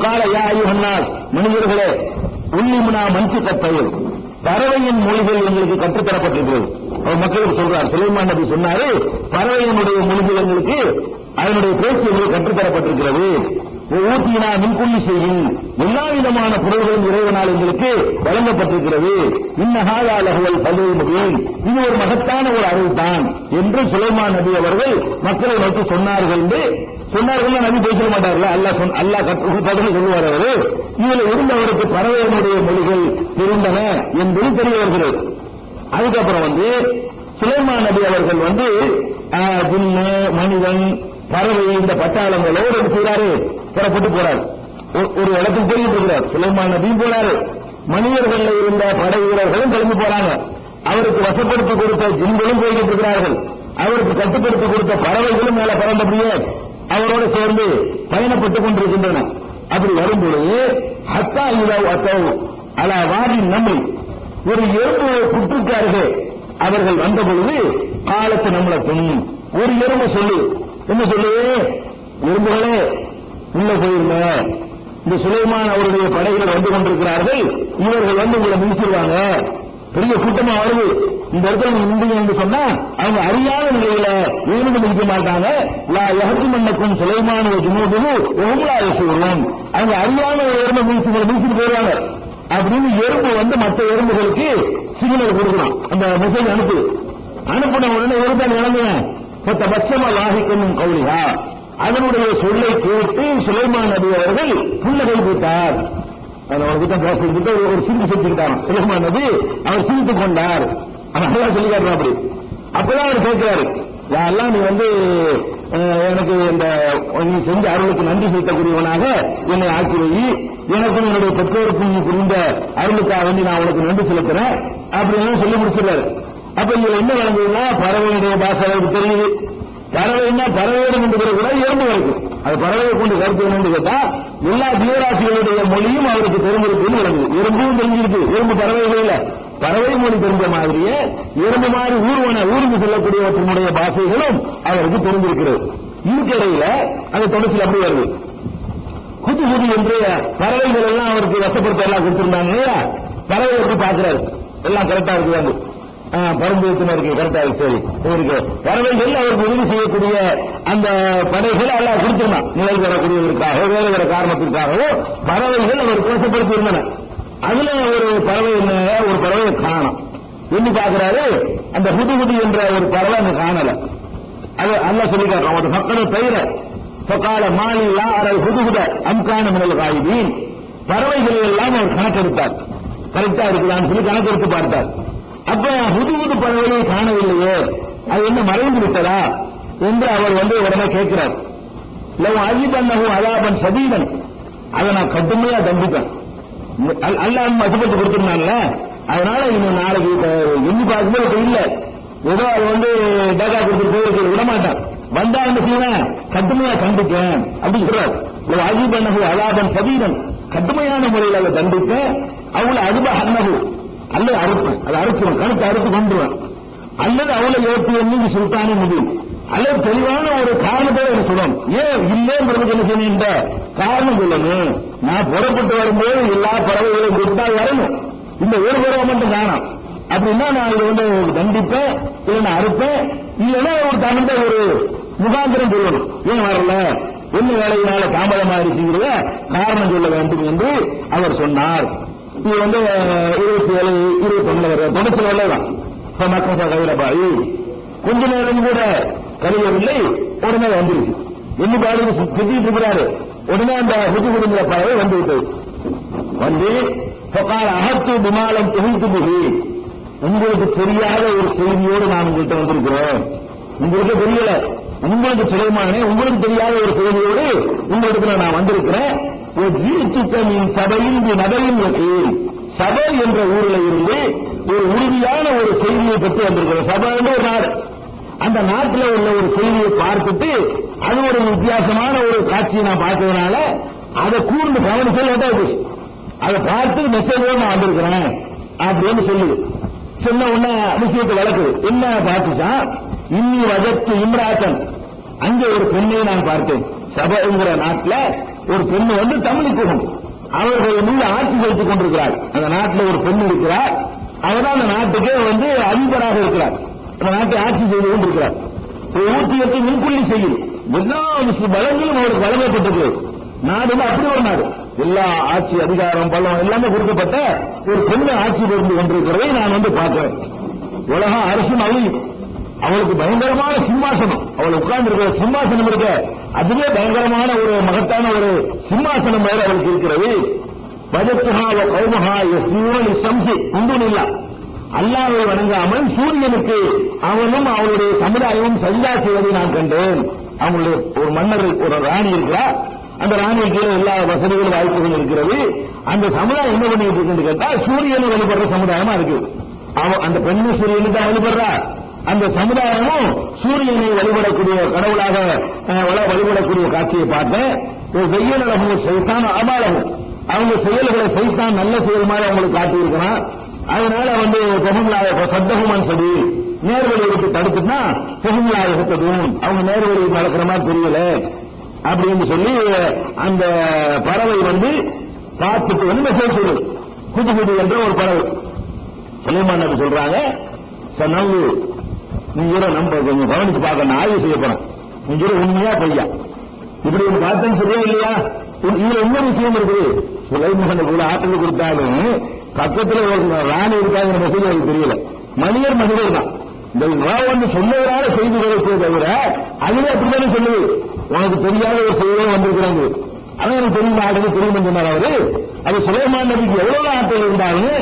கால யா அய்யுஹன்னாஸ், மனிதர்களே, உள்ளிமுனா மன்சிகத்தையில் பறவையின் மொழிகள் எங்களுக்கு கற்றுத்தரப்பட்டிருக்கிறது. அவர் மக்களுக்கு சொல்றார். சுலைமான் நபி சொன்னாரு, பறவையினுடைய மொழிகள் எங்களுக்கு, அதனுடைய பேச்சு எங்களுக்கு கற்றுத்தரப்பட்டிருக்கிறது. ஊட்டினா மின்குள்ளி செய்யும் எல்லா விதமான பொருள்களும் இறைவனால் எங்களுக்கு வழங்கப்பட்டிருக்கிறது. இன்னஹாலா லஹுவல் ஃபதுல் முபீன், இது ஒரு மகத்தான ஒரு அறிவுதான் என்று சுலைமான் நபி அவர்கள் மக்களை நோக்கி சொன்னார்கள் என்று சொன்னார்கள். நபி பேச மாட்டார்கள். அல்லாஹ் கற்றுக் சொல்லுவார். அவரு இதுல இருந்தவருக்கு பறவையினுடைய மொழிகள் தெரிந்தன என்பது தெரிய வருகிறது. அதுக்கப்புறம் சுலைமான் நபி அவர்கள் ஜின்னு, மனிதன், பறவை இந்த பட்டாளங்களோடு என்ன செய்யறாரு, புறப்பட்டு போறாரு. ஒரு இடத்துக்கு போயிட்டு இருக்கிறார். சுலைமான் நபியும் போறாரு. மனிதர்கள் இருந்த படை வீரர்களும் கிளம்பி போறாங்க. அவருக்கு வசப்படுத்தி கொடுத்த ஜின்களும் போய்கிட்டு இருக்கிறார்கள். அவருக்கு கட்டுப்படுத்தி கொடுத்த பறவைகளும் மேல பறந்தபடியே அவரோடு சேர்ந்து பயணப்பட்டுக் கொண்டிருக்கின்றன. அப்படி வரும்பொழுது ஹத்தா இலவ் அத்தவ் அலா வாடின் நம்மை, ஒரு எறும்பு புற்றுக்கு அருகே அவர்கள் வந்த பொழுது காலத்து நம்மளத்தும் ஒரு எறும்பு சொல்லு, என்ன சொல்லு, எறும்புகளே உள்ள போயிருங்க, இந்த சுலைமான் அவருடைய படைகள் வந்து கொண்டிருக்கிறார்கள், இவர்கள் உங்களை மிதிச்சிருவாங்க, பெரிய கூட்டமா வருது, இந்த இடத்துல நின்றீங்க என்று சொன்னா அவங்க அறியாத நிலையில விழுந்து மிதிக்க மாட்டாங்க. லா யஹ்தி மன்னக்கும் சுலைமான் ஜுனூதுஹு வஹும் யஷ்உரூன், அவங்க அறியாத எறும்பு மிதிச்சிட்டு போயிடுவாங்க அப்படின்னு எறும்பு மற்ற எறும்புகளுக்கு சிக்னல் கொடுக்கலாம். அந்த மெசேஜ் அனுப்பின உடனே எறும்பு இறங்குவேன் பச்சமா லாகிக்கும் கௌலியா, அதனுடைய சொல்லை கேட்டு சுலைமான் நபி அவர்கள் புன்னகை பூத்தார். பேசிக்கிட்டு ஒரு சிரிப்பு செஞ்சுக்கிட்டார். சுலைமான் நபி அவர் சிரித்துக் கொண்டார். அவன் சொல்லி காட்டுறான். அப்படி அப்பதான் அவர் கேட்கிறாரு, யாரெல்லாம் நீ எனக்கு இந்த நீ செஞ்ச அருளுக்கு நன்றி செலுத்தக்கூடியவனாக என்னை ஆக்கி வை, எனக்கும் என்னுடைய பெற்றோருக்கும் நீ புரிந்த அருளுக்காக வேண்டி நான் உனக்கு நன்றி செலுத்துறேன் அப்படின்னு சொல்லி முடிச்சிடறாரு. அப்ப இதுல என்ன வழங்குதுன்னா, பறவையுடைய பாஷை அவருக்கு தெரியுது. பறவைன்னா பறவையோடு கொண்டு கூட எறும்பு இருக்கு. அது பறவையை கொண்டு கருத்து என்னன்னு கேட்டா எல்லா ஜீவராசிகளுடைய மொழியும் அவருக்கு தெரிஞ்சிருக்குன்னு விளங்குது. எறும்பும் தெரிஞ்சிருக்கு. எறும்பு பறவைகள் இல்ல, பறவை மொழி தெரிஞ்ச மாதிரியே எறும்பு மாதிரி ஊருக்கு செல்லக்கூடியவற்றினுடைய பாஷைகளும் அவருக்கு தெரிஞ்சிருக்கிறது. இதுக்கிடையில அந்த தொடர்ச்சியில் அப்படி வருது. குதி குதி என்று பறவைகள் எல்லாம் அவருக்கு வசப்படுத்த எல்லாம் கொடுத்திருந்தாங்க இல்லையா, பறவை எப்படி பார்க்கிறாரு, எல்லாம் கரெக்டா இருக்கு, பருந்து இருக்கு கரெக்டா சரி இருக்கு, பறவைகள் அவருக்கு உதவி செய்யக்கூடிய அந்த படைகளை எல்லாம் கொடுத்திருந்தான். நிழல் வரக்கூடியதற்காக வேறு வேறு காரணத்திற்காகவோ பறவைகள் அவர் கோஷப்படுத்தி இருந்தன. அதுல ஒரு பறவை ஒரு பறவையை காணும் எண்ணி பார்க்கிறாரு. அந்த ஹுதுஹுது என்ற ஒரு பறவை அங்க காணல. அது அல்ல சொல்லி காட்டுறான். ஒரு மக்களை பெயர சொக்கால மாலில்லா அரை ஹுதுஹுத அம்கான மினல் காயிதீன், பறவைகளை எல்லாம் அவர் கணக்கெடுத்தார். கரெக்டா இருக்கலாம்னு சொல்லி கணக்கெடுத்து பார்த்தார். அப்ப ஹுதுஹுது பறவையை காணவில்லையே, அது என்ன மறைந்து விட்டதா என்று அவர் உடனே கேட்கிறார். லவ் அஜிபன்னஹு அலாபன் சதீதன், அதை நான் கடுமையா தண்டிப்பேன். அல்லாஹ் வசப்பட்டு கொடுத்திருந்தாங்கல்ல, அதனால இன்னும் நாளைக்கு எண்ணி பார்க்கும்போது இல்ல, ஏதோ அது டேட்டா கொடுத்துட்டு போய் விட மாட்டான், வந்தா என்ன செய்வேன், கடுமையா கண்டிப்பேன் அப்படின்னு சொல்றாரு. அஜிப் அன்னஹு அலாபன் சதீதன், கடுமையான முறையில் அதை தண்டிப்பேன். அவளை அதுப அன்னஹு, அல்லது அறுப்பேன், அதை அறுத்துவேன், கருத்து அறுத்து கொண்டுருவேன். அல்லது அவளை ஏற்று எண்ணி சுல்தானே முடியும், அல்லது தெளிவான ஒரு காரணத்தோட என்ன சொல்லணும். ஏன் இல்லைன்றதுக்கு என்ன செய்யணும், காரணம் சொல்லணும். நான் புறப்பட்டு வரும்போது எல்லா பறவைகளையும் கொடுத்தா வரணும், இந்த ஒரு பறவை மட்டும் காணும் அப்படின்னா நான் இதை தண்டிப்பேன், இல்லைன்னா அறுப்பேன், இல்லைன்னா ஒரு தகுந்த ஒரு முகாந்திரம் சொல்லணும். ஏன் வரல, என்ன வேலையினால தாமதமாக இருக்குங்கிறத காரணம் சொல்ல வேண்டும் என்று அவர் சொன்னார். இது 27, 29 தொடர்ச்சி வரலாம். கைரபாயி கொஞ்ச நேரம் கூட கழியவில்லை, உடனே வந்துருச்சு. எண்ணி பாடு திட்டிட்டு இருக்கிறாரு. உடனே அந்த புதுகுடுங்கிற பறவை வந்துவிட்டது. அகத்து விமானம் தொகுத்து புகி, உங்களுக்கு தெரியாத ஒரு செய்தியோடு நான் உங்கள்கிட்ட வந்திருக்கிறோம். உங்களுக்கு தெரியல, உங்களுக்கு சுலைமானே உங்களுக்கு தெரியாத ஒரு செய்தியோடு உங்களுக்கு நான் வந்திருக்கிறேன். சபையின் நபரின் சபை என்ற ஊரில் இருந்து ஒரு உறுதியான ஒரு செய்தியை பெற்று வந்திருக்கிறோம். சபை ஒரு நாடு, அந்த நாட்டில் உள்ள ஒரு செய்தியை பார்த்துட்டு அது ஒரு வித்தியாசமான ஒரு காட்சியை நான் பார்த்ததுனால அதை கூர்ந்து கவனிச்சு லேட்டா போச்சு. அதை பார்த்து மெசேஜ் நான் வந்திருக்கிறேன் அப்படின்னு சொல்லுது. சொன்ன உடனே விஷயத்தை வளர்க்குது. என்ன பார்த்துச்சா, இன்னி வஜத்து இம்ராத்தன், அங்கே ஒரு பெண்ணை நான் பார்த்தேன். சபைங்கிற நாட்டில் ஒரு பெண்ணு வந்து தமிழுக்கும் அவர்கள் மீது ஆட்சி செலுத்திக் கொண்டிருக்கிறார். அந்த நாட்டில் ஒரு பெண் இருக்கிறார். அவர்தான் அந்த நாட்டுக்கே வந்து அதிபராக இருக்கிறார். அந்த நாட்டை ஆட்சி செய்து கொண்டிருக்கிறார். ஊட்டியத்தை முன்கொள்ளி செய்யும் எல்லா பலங்களும் அவருக்கு வழங்கப்பட்டது. நாடு அப்படி ஒரு நாடு, எல்லா ஆட்சி அதிகாரம் பலம் எல்லாமே கொடுக்கப்பட்ட ஒரு பெண்ணு ஆட்சி புரிந்து கொண்டிருக்கிறதை நான் வந்து பார்க்கிறேன். உலக அரசும் அழியும். அவளுக்கு பயங்கரமான சிம்மாசனம், அவள் உட்கார்ந்து இருக்கிற சிம்மாசனம் இருக்க, அதுவே பயங்கரமான ஒரு மகத்தான ஒரு சிம்மாசனம் வேற அவளுக்கு இருக்கிறது. பஜத்துஹா கௌமஹா யஸ்ஜூனல் ஷம்ஸி குந்துனில்லா, அல்லாஹ்வை வணங்காமல் சூரியனுக்கு அவனும் அவளுடைய சமுதாயமும் சஜ்தா செய்வதை நான் கண்டேன். அவங்களுடைய ஒரு மன்னர், ஒரு ராணி இருக்கிறார். அந்த ராணிக்கு எல்லா வசதிகளும் வாய்ப்புகள் இருக்கிறது. அந்த சமுதாயம் என்ன பண்ணிட்டு இருக்குன்னு கேட்டா, சூரியனை வழிபடுற சமுதாயமா இருக்கு. அந்த பெண்ணு சூரியனுக்கு தான் வழிபடுறா. அந்த சமுதாயமும் சூரியனை வழிபடக்கூடிய கடவுளாக வழிபடக்கூடிய காட்சியை பார்த்தேன். செய்யலகும் சைத்தான் அபாலகும், அவங்க செயல்களை சைத்தான் நல்ல செயல் மாதிரி அவங்களுக்கு காட்டியிருக்கிறான். அதனால வந்து பெகும்லாய சத்தகுமான் சரி நேர்வழி விட்டு தடுத்துனா பெகும்லாயகத்ததும் அவங்க நேர்வழி நடக்கிற மாதிரி தெரியல அப்படின்னு சொல்லி அந்த பறவை வந்து பார்த்துட்டு வந்து மெசேஜ் சொல்லுது. குதுகுது என்ற ஒரு பறவை. சுலைமான் நபி சொல்றாங்க, நம்பு நீங்க நம்ம கொஞ்சம் கவனிச்சு பார்க்க ஆய்வு செய்ய போறேன். நீங்க உண்மையா பொய்யா இப்படி ஒரு பார்த்தேன்னு சரியா இல்லையா? இதுல இன்னொரு விஷயம் இருக்குது. சுலைமானுக்கு கூட ஆற்றல் கொடுத்தாலும் பக்கத்தில் ஒரு ராணி இருக்காங்க மெசேஜ் அவருக்கு தெரியல. மனிதர் தான். இந்த வந்து சொன்னவரால செய்தி கிடைப்பதை தவிர அதுவே அப்படித்தானே சொல்லுது. உனக்கு தெரியாத ஒரு செய்தியே வந்திருக்கிறாங்க. அதான் எனக்கு தெரியும், ஆட்கள் தெரியும் சொன்னார் அவரு. அது சுலைமான் நபிக்கு எவ்வளவு ஆற்றல் இருந்தாலும்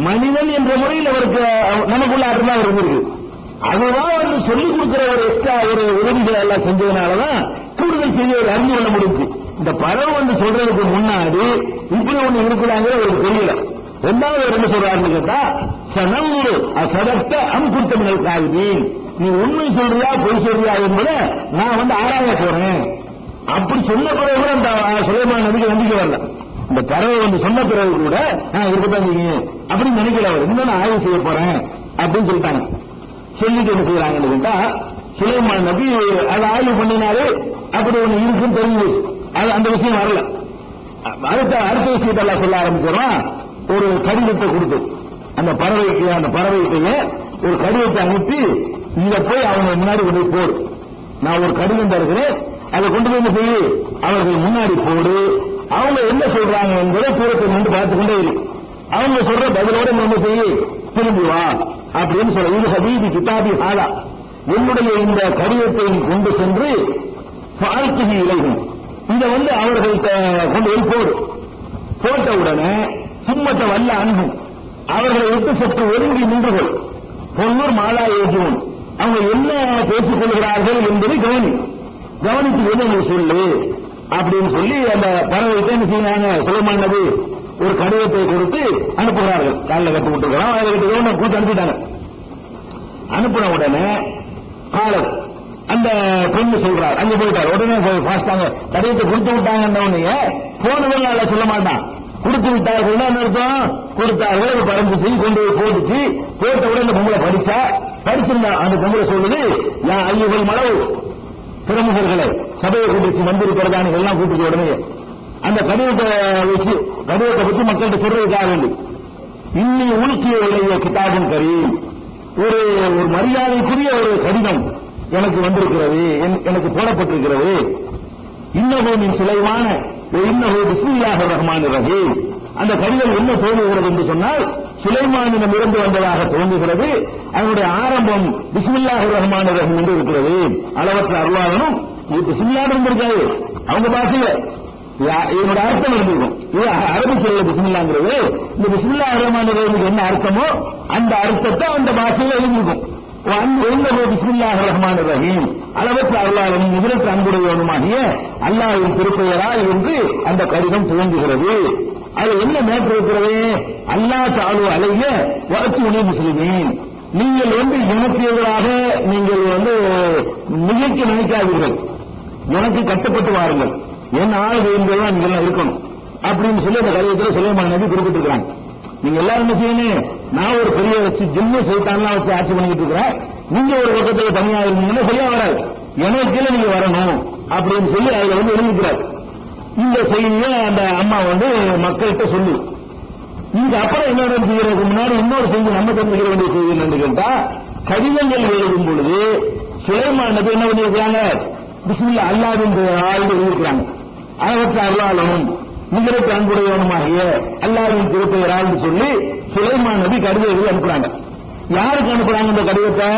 மனிதன் என்ற முறையில் அவருக்கு நமக்குள்ள ஆற்றல் தான் இருந்திருக்கு. அதுதான் வந்து சொல்லிக் கொடுக்கிற ஒரு எக்ஸ்ட்ரா ஒரு உதவிகளை எல்லாம் செஞ்சதுனாலதான் கூடுதல் செய்தியை அறிந்து கொள்ள முடிஞ்சு. இந்த பறவை வந்து சொல்றதுக்கு முன்னாடி இப்படி ஒண்ணு இருக்கிறாங்கிற ஒரு தெரியல. ரெண்டாவது என்ன சொல்றாருன்னு கேட்டா, சனங்குரு அசதத்த அம்குத்தமிழ் காய்வி, நீ உண்மை சொல்றியா பொய் சொல்றியா என்பதை நான் வந்து ஆராய போறேன். அப்படி சொன்ன பிறகு கூட அந்த சுலைமான் நபிக்கு நம்பிக்கை வரல. இந்த பறவை வந்து சொன்ன பிறகு கூட இருக்கத்தான் செய்யும் அப்படின்னு நினைக்கல. அவர் இன்னும் ஆய்வு செய்ய போறேன் அப்படின்னு சொல்லிட்டாங்க. சொல்லிட்டு என்ன செய்யறாங்கன்னு கேட்டா, சுலைமான் நபி அதை ஆய்வு பண்ணினாரு. அப்படி ஒண்ணு இருக்குன்னு தெரிஞ்சு அது அந்த விஷயம் வரல. அடுத்த விஷயத்தை எல்லாம் சொல்ல ஆரம்பிக்கிறோம். ஒரு கடிதத்தை கொடுத்து அந்த பறவைகிட்டே ஒரு கடிதத்தை அனுப்பி, இத போய் அவங்க முன்னாடி கொண்டு போடு, நான் ஒரு கடிதம் தருகிறேன், அதை கொண்டு போய் செய்ய அவர்கள் முன்னாடி போடு, அவங்க என்ன சொல்றாங்க என்பதை தூரத்தை நின்று பார்த்து கொண்டே இருக்கு. அவங்க சொல்ற பதிலோட என்ன செய்ய திரும்பி வா அப்படின்னு சொல்ற. இது ஹபீபி கிதாபி ஹாலா, என்னுடைய இந்த கடிதத்தை கொண்டு சென்று வாழ்த்துகை இலைகள் இதை வந்து அவர்கள்ட்ட கொண்டு போய் போடு. போட்ட உடனே சும்மத்தை வல்ல அன்பும் அவர்களை விட்டு சற்று ஒதுங்கி நின்றுகள். பொன்னூர் மாலா ஏஜுவன் அவங்க என்ன பேசிக் கொள்கிறார்கள் என்பதை கவனித்து எது சொல்லு அப்படின்னு சொல்லி அந்த பறவைக்கு என்ன செய்யறாங்க, சுலைமான் நபி ஒரு கடிதத்தை கொடுத்து அனுப்புகிறார்கள். காலில் கட்டு விட்டுருக்கிறோம், அதை கட்டு கூட்டு அனுப்பிட்டாங்க. அனுப்பின உடனே காலர் அந்த பெண்ணு சொல்றார், அங்க போயிட்டார். உடனே பாஸ்டாங்க கடிதத்தை கொடுத்து விட்டாங்க. போனவங்க சொல்ல மாட்டான், கொடுத்து விட்டார்கள் அர்த்தம். கொடுத்தார்கள், பறந்து செய்து கொண்டு போய் போட்டுச்சு. போட்ட உடனே பொம்பளை படிச்சிருந்தா அந்த பொம்பளை சொல்லுது, யா ஐயுகள் மளவு பிரமுகர்களை சபையை கூட்டிச்சு வந்திருக்கிறதான எல்லாம் கூட்டிச்சு. உடனே அந்த கடிதத்தை பற்றி மக்கள்கிட்ட சொல்றதுக்காக வேண்டி இன்னி உலுக்கிய உடைய கிதாபும் கரி, ஒரு மரியாதைக்குரிய ஒரு கடிதம் எனக்கு வந்திருக்கிறது, எனக்கு போடப்பட்டிருக்கிறது. இன்னகோமின் சுலைமான இன்னகோ பிஸ்மில்லாஹிர் ரஹ்மானிர் ரஹீம். அந்த கடிதம் என்ன தோன்றுகிறது என்று சொன்னால், சுலைமானிடம் இருந்து வந்ததாக தோன்றுகிறது. அதனுடைய ஆரம்பம் பிஸ்மில்லாஹிர் ரஹ்மானிர் ரஹீம் என்று இருக்கிறது. அளவற்ற அருளாளனும் பிஸ்மில்லா இருந்திருக்காது அவங்க பாஷையில இதனுடைய அர்த்தம் இருந்திருக்கும். இது அரபி சொல்ல பிஸ்மில்லாங்கிறது. இந்த பிஸ்மில்லாஹிர் ரஹ்மானிர் ரஹீம் என்ன அர்த்தமோ அந்த அர்த்தத்தை அந்த பாஷையில எழுதியிருக்கும். பிஸ்மில்லாஹிர் ரஹ்மானிர் ரஹீம், அளவற்ற அருளாளனும் நிகழ்ச்சி அன்புடையவனுமாகிய அல்லாஹ்வின் திருப்பெயரால் என்று அந்த கடிதம் துவங்குகிறது. அது என்ன மேற்று இருக்கிறது, அல்லாஹ் தஆலா அலைய வஅத்துனி முஸ்லிமீன், நீங்கள் வந்து எனக்கு எதிராக நீங்கள் வந்து நிகழ்ச்சி நினைக்காதீர்கள், எனக்கு கட்டுப்பட்டு வாருங்கள். என் ஆளுகைங்கிறதா நீங்க எல்லாம் இருக்கணும் அப்படின்னு சொல்லி அந்த கடிதத்தில் சுலைமான் நபி குறிப்பிட்டிருக்கிறாங்க. நீங்க எல்லாரும் என்ன செய்யணும், நான் ஒரு பெரிய ஜிம்மு சைத்தான்லாம் வச்சு ஆட்சி பண்ணிட்டு இருக்கிறேன், நீங்க ஒரு பக்கத்தில் தனியா இருந்தீங்கன்னா சரியா வராது, எனக்கு கீழே நீங்க வரணும் அப்படின்னு சொல்லி அதுல வந்து எழுதிக்கிறார். இந்த செய்தியை அந்த அம்மா வந்து மக்கள்கிட்ட சொல்லு. இங்க அப்புறம் என்ன செய்யறதுக்கு முன்னாடி இன்னொரு செய்தி நம்ம தெரிஞ்சுக்க வேண்டிய செய்தி என்னன்னு கேட்டா, கடிதங்கள் எழுதும் பொழுது சுலைமான் நபி என்ன பண்ணியிருக்கிறாங்க, பிஸ்மில்லா அல்லாஹ்வின் பெயரால் எழுதியிருக்கிறாங்க. அவற்றை அருளாளனும் நிகழ்ச்சி அன்புடையவனுமாகிய அல்லாஹ்வின் திருப்பெயரால் சொல்லி சுலைமான் நபி கடிதம் எழுதி அனுப்புறாங்க. யாருக்கு அனுப்புறாங்க இந்த கடிதத்தை?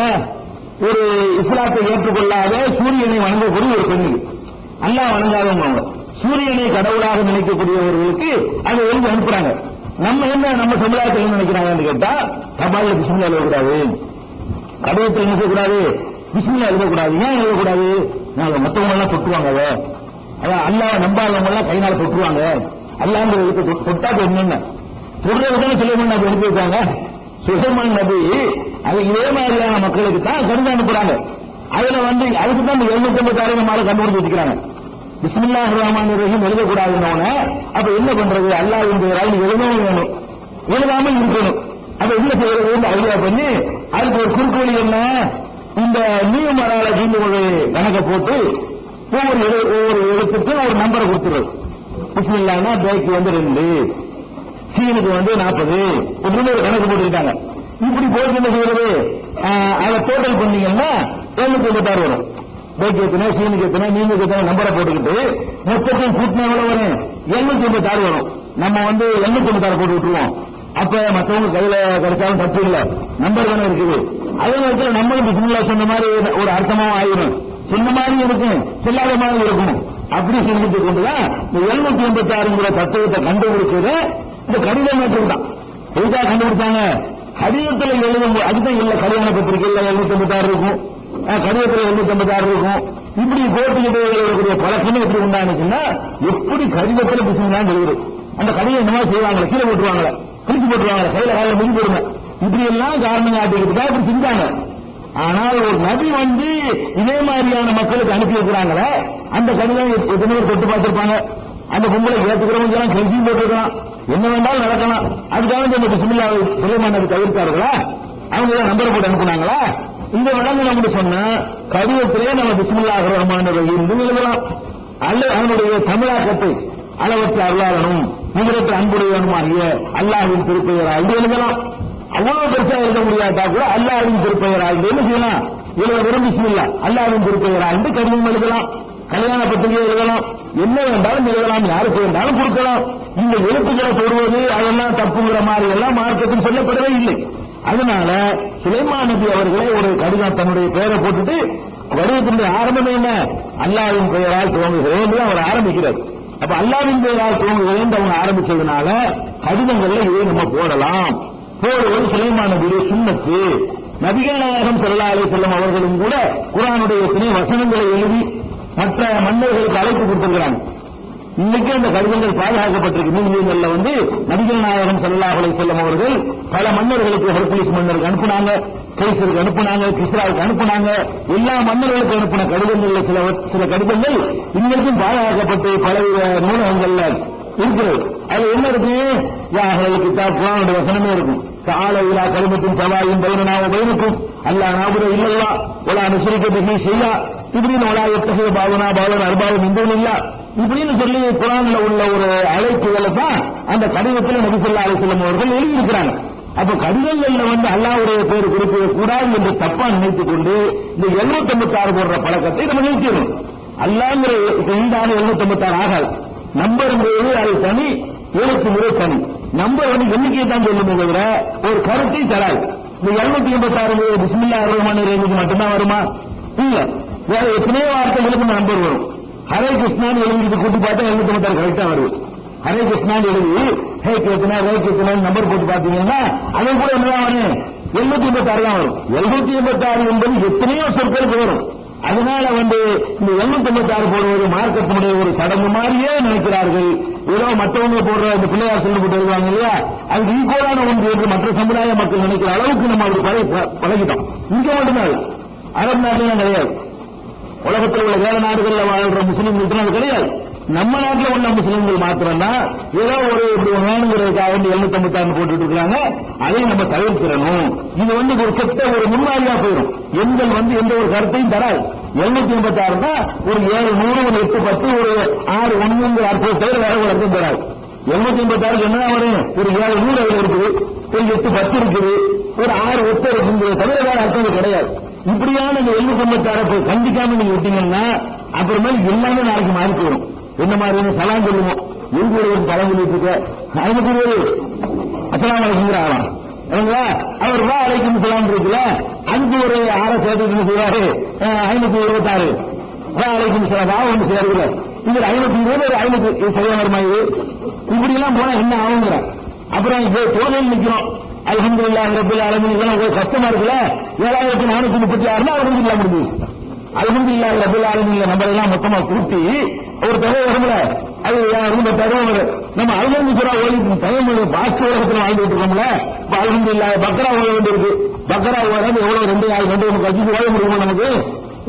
ஒரு இஸ்லாத்தை ஏற்றுக்கொள்ளாத சூரியனை வணங்கக்கூடிய ஒரு பெண்ணுக்கு, அல்லாஹ் வணங்காதவங்க, சூரியனை கடவுளாக நினைக்கக்கூடியவர்களுக்கு அதை எழுதி அனுப்புறாங்க. நம்ம சமுதாயத்தில் என்ன நினைக்கிறாங்கன்னு கேட்டா, தபால்ல பிஸ்மில்லா எழுதக்கூடாது, கடிதத்தில் எழுதக்கூடாது, பிஸ்மில்லா எழுதக்கூடாது. ஏன் எழுதக்கூடாது? நாங்க மற்றவங்க எல்லாம் தொட்டுவாங்க, அதான் அல்லாஹ் நம்பாதவங்க எல்லாம் கைனால தொட்டுவாங்க, அல்லாஹ் தொட்டாது என்னென்ன சொல்றதுன்னு சுலைமான் நபி அனுப்பி வச்சாங்க. சுலைமான் நபி அது இதே மாதிரியான மக்களுக்கு தான் கடிதம் அனுப்புறாங்க. அதுல வந்து அதுக்கு தான் 756 நம்மளால கண்டுபிடிச்சு வச்சுக்கிறாங்க. பிஸ்மில்லாஹிர் ரஹ்மானிர் ரஹீம் எழுதக்கூடாதுன்னு அப்ப என்ன பண்றது, அல்லாஹ்வின் பெயரால் எழுதவும் வேணும், எழுதாமல் இருக்கணும். அப்ப என்ன செய்யறது ஐடியா பண்ணி அதுக்கு ஒரு குறுக்கு வழி என்ன, இந்த நியூமராலஜின்னு ஒரு கணக்கை போட்டு ஒவ்வொரு எழுத்துக்கு ஒரு நம்பரை கொடுத்துருது. பிஸ்மில்லானா பேக்கு வந்து 2, சீனுக்கு வந்து 40 இப்படின்னு ஒரு கணக்கு போட்டுக்கிட்டாங்க. இப்படி போட்டு என்ன செய்யறது, அதை டோட்டல் பண்ணீங்கன்னா 756 வரும். பேக்கு எத்தனை, சீனுக்கு எத்தனை, நீனுக்கு எத்தனை நம்பரை போட்டுக்கிட்டு மொத்தத்தையும் கூட்டினா எவ்வளவு வரும், 756 வரும். நம்ம வந்து 756 போட்டு விட்டுருவோம். அப்ப மற்றவங்க கையில கிடைச்சாலும் தப்பு இல்லை, நம்பர் தானே இருக்குது. அதே நேரத்தில் நம்மளும் பிஸ்மில்லா சொன்ன மாதிரி ஒரு அர்த்தமாவும் ஆயிரும், சின்ன மாதிரி இருக்கும், செல்லாத மாதிரி இருக்கும். அப்படி செஞ்சுட்டு கொண்டுதான் இந்த 786 தத்துவத்தை கண்டுபிடிச்சது இந்த கடிதம் மட்டும் தான். எதுக்காக கண்டுபிடிச்சாங்க, கடிதத்தில் எழுதும் அதுதான் இல்ல, கல்யாண பத்திரிகையில் 756 இருக்கும், கடிதத்தில் 756 இருக்கும். இப்படி போட்டுக்கிட்டு எழுதக்கூடிய பழக்கமே எப்படி உண்டானுச்சுன்னா, எப்படி கடிதத்தில் பிஸ்மில்லான்னு எழுதுது, அந்த கடிதம் என்னமா செய்வாங்க, கீழே போட்டுருவாங்களே, கிழிச்சு போட்டுருவாங்க, கையில காலையில் மிதி போடுங்க, இப்படி எல்லாம் காரணம் காட்டிக்கிட்டு தான் இப்படி செஞ்சாங்க. ஆனால் ஒரு நபி வந்து இதே மாதிரியான மக்களுக்கு அனுப்பி வைக்கிறாங்களே, அந்த கடிதம் எத்தனை பேர் தொட்டு பார்த்திருப்பாங்க, அந்த பொம்பளை ஏற்றுக்கிறவங்க எல்லாம் கெஞ்சியும் போட்டிருக்கலாம், என்ன வேண்டாலும் நடக்கலாம். அதுக்காக இந்த பிஸ்மில்லாவை சுலைமான் நபி தவிர்த்தார்களா, அவங்க தான் நம்பரை போட்டு அனுப்புனாங்களா? இந்த விளங்க நம்ம சொன்ன கடிதத்திலே நம்ம பிஸ்மில்லாஹிர் ரஹ்மானிர் ரஹீம் எழுதலாம், அல்லது அதனுடைய தமிழாக்கத்தை அளவற்ற அருளாளனும் நிகரற்ற அன்புடையவனுமாகிய அல்லாஹ்வின் திருப்பெயரால் எழுதலாம். அவ்வளவு பெருசா எழுத முடியாட்டா கூட அல்லாஹ்வின் திருப்பெயரால் என்ன செய்யலாம், எழுத வெறும் பிஸ்மில்லா அல்லாஹ்வின் திருப்பெயரால் கடிதம் எழுதலாம், கல்யாண பத்திரிகை எழுதலாம், என்ன வேண்டாலும் எழுதலாம், யாருக்கு வேண்டாலும் கொடுக்கலாம். இந்த எழுத்துக்களை தொடுவது அதெல்லாம் தப்புங்கிற மாதிரி எல்லாம் மார்க்கத்தில் சொல்லப்படவே இல்லை. அதனால சுலைமான் நபி அவர்களே ஒரு கடிதம் தன்னுடைய பெயரை போட்டுட்டு கடிதத்தினுடைய ஆரம்பம் என்ன, அல்லாஹ்வின் பெயரால் துவங்குகிறேன் அவர் ஆரம்பிக்கிறார். அப்ப அல்லாஹ்வின் பெயரால் துவங்குகிறேன் அவங்க ஆரம்பிச்சதுனால கடிதங்கள்ல இதை நம்ம போடலாம். போடுவது சுலைமான் நபியுடைய சுன்னத்து. நபிகள் நாயகம் ஸல்லல்லாஹு அலைஹி வஸல்லம் அவர்களும் கூட குர்ஆனுடைய எத்தனை வசனங்களை எழுதி மற்ற மன்னர்களுக்கு அழைப்பு கொடுத்திருக்கிறாங்க. இன்னைக்கு அந்த கடிதங்கள் பாதுகாக்கப்பட்டிருக்கு. நீதிமன்றங்கள்ல வந்து நபிகள் நாயகம் ஸல்லல்லாஹு அலைஹி வஸல்லம் அவர்கள் பல மன்னர்களுக்கு, ஹெர்குலிஸ் மன்னருக்கு அனுப்புனாங்க, கைசருக்கு அனுப்புனாங்க, கிஸ்ராவுக்கு அனுப்புனாங்க, எல்லா மன்னர்களுக்கு அனுப்பின கடிதங்கள்ல சில கடிதங்கள் இன்னைக்கும் பாதுகாக்கப்பட்டு பலவித நூலகங்கள்ல இருக்கிறது. அது என்ன இருக்கு, கிதாப் குர்ஆனுடைய வசனமே இருக்கும். தஆலா இலா கலிமத்தின் சவாயின் பைனனா வ பைனக்கும் அல்லா நஅபுத இல்லல்லாஹ் வலா நுஷ்ரிக பிஹி ஷைஆ இப்படின்னு வலா யத்தஹிது பாவனா பாவனா அர்பாபு மின் தூனில்லாஹ் இப்படின்னு சொல்லி குர்ஆன்ல உள்ள ஒரு அழைப்புகளை தான் அந்த கடிதத்தில் நபி ஸல்லல்லாஹு அலைஹி வஸல்லம் அவர்கள் எழுதியிருக்கிறாங்க. அப்ப கடிதங்கள்ல வந்து அல்லாஹ்வுடைய பேர் குறிப்பிட கூடாது என்று தப்பா நினைத்துக் கொண்டு இந்த 756 போடுற பழக்கத்தை நம்ம நிறுத்திடணும். அல்லாஹ்ங்கிற இந்தான 756 ஆகாது. நம்பர் முறை அது தனி, எழுத்து முறை தனி. நம்பர் வந்து எண்ணிக்கையை தான் சொல்லுமே தவிர ஒரு கருத்தை தராது. இந்த 786 பிஸ்மில்லாஹிர் ரஹ்மானிர் ரஹீம் மட்டும்தான் வருமா? இல்ல, வேற எத்தனையோ வார்த்தைகளுக்கு நம்பர் வரும். ஹரே கிருஷ்ணான் எழுதி கூட்டி பார்த்தா 756 கரெக்டா வருது. ஹரே கிருஷ்ணான் எழுதி ஹே கேத்தனா ரே கேத்தனா நம்பர் போட்டு பார்த்தீங்கன்னா அதை கூட என்னதான் வரும், 756 தான் வரும். 756 என்பது எத்தனையோ சொற்களுக்கு வரும். அதனால வந்து இந்த 756 போடுவது மார்க்கத்தினுடைய ஒரு சடங்கு மாதிரியே நினைக்கிறார்கள். ஏதோ மற்றவங்க போடுற இந்த பிள்ளையார் சொல்லி போட்டு வருவாங்க இல்லையா, அது ஈக்குவலான ஒன்று என்று மற்ற சமுதாய மக்கள் நினைக்கிற அளவுக்கு நம்ம அப்படி பழகிட்டோம். இங்க மட்டும்தான், அரபு நாட்டிலாம் கிடையாது. உலகத்தில் உள்ள வேலை நாடுகளில் வாழ்ற முஸ்லீம்களுக்கு அது கிடையாது. நம்ம நாட்டில் உள்ள முஸ்லிம்கள் மாத்திரம் தான் ஏதோ ஒரு வேணுங்கிறதுக்காக வேண்டி 756 போட்டுட்டு இருக்காங்க. அதையும் நம்ம தவிர்க்கிறணும். இது ஒரு கெட்ட ஒரு முன்மாதிரியா போயிடும். எண்கள் எந்த ஒரு கருத்தையும் தராது. 786 தான் ஒரு 7 100 ஒரு 8 10 ஒரு 6 1 அர்த்தத்தை தவிர வேற ஒரு அர்த்தம் தராது. 786 என்ன வரும்? ஒரு 7 100 இருக்குது, ஒரு 8 10 இருக்குது, ஒரு 6 8 இருக்குங்கிறது தவிர வேற அர்த்தம் கிடையாது. இப்படியான இந்த 756 கண்டிக்காம நீங்க விட்டீங்கன்னா அப்புறமேல் எல்லாமே நாளைக்கு மாறி போயிடும். என்ன மாதிரி சலாம் சொல்லுவோம். எங்க ஒரு பலம் சொல்லிட்டு இருக்க அதுக்கு அஸ்ஸலாமு அலைக்கும் அவர் வா அலைக்கும் சலாம் இருக்குல்ல, அதுக்கு ஒரு 6 சேர்த்து செய்வாரு. 526 வா அலைக்கும் சலாம் வா ஒன்று சேருல. இது 520 ஒரு 500 சரியா வருமா? இது இப்படி எல்லாம் போனா என்ன ஆகுங்கிற. அப்புறம் இப்போ தொழில் நிற்கிறோம். அல்ஹம்துலில்லாஹி ரப்பில் ஆலமீன் இதெல்லாம் ஒரு கஷ்டமா இருக்குல்ல. 7436 அல்ஹம்துலில்லாஹ் முடிஞ்சு. அல்ஹம்துலில்லாஹி ரப்பில் ஆலமீன் நம்ம எல்லாம் மொத்தமா கூட்டி ஒரு தொகை வரும்ல, அது ரொம்ப தருவது. நம்ம அல்ஹம்துலில்லாஹ் ஓடி தமிழ் பாஸ்ட் உலகத்தில் வாழ்ந்துட்டு இருக்கோம்ல. இப்ப அல்ஹம்துலில்லாஹ் பக்ரா ஓட வேண்டியிருக்கு. பக்ரா ஓடாது எவ்வளவு 2 ஓட முடியுமா நமக்கு?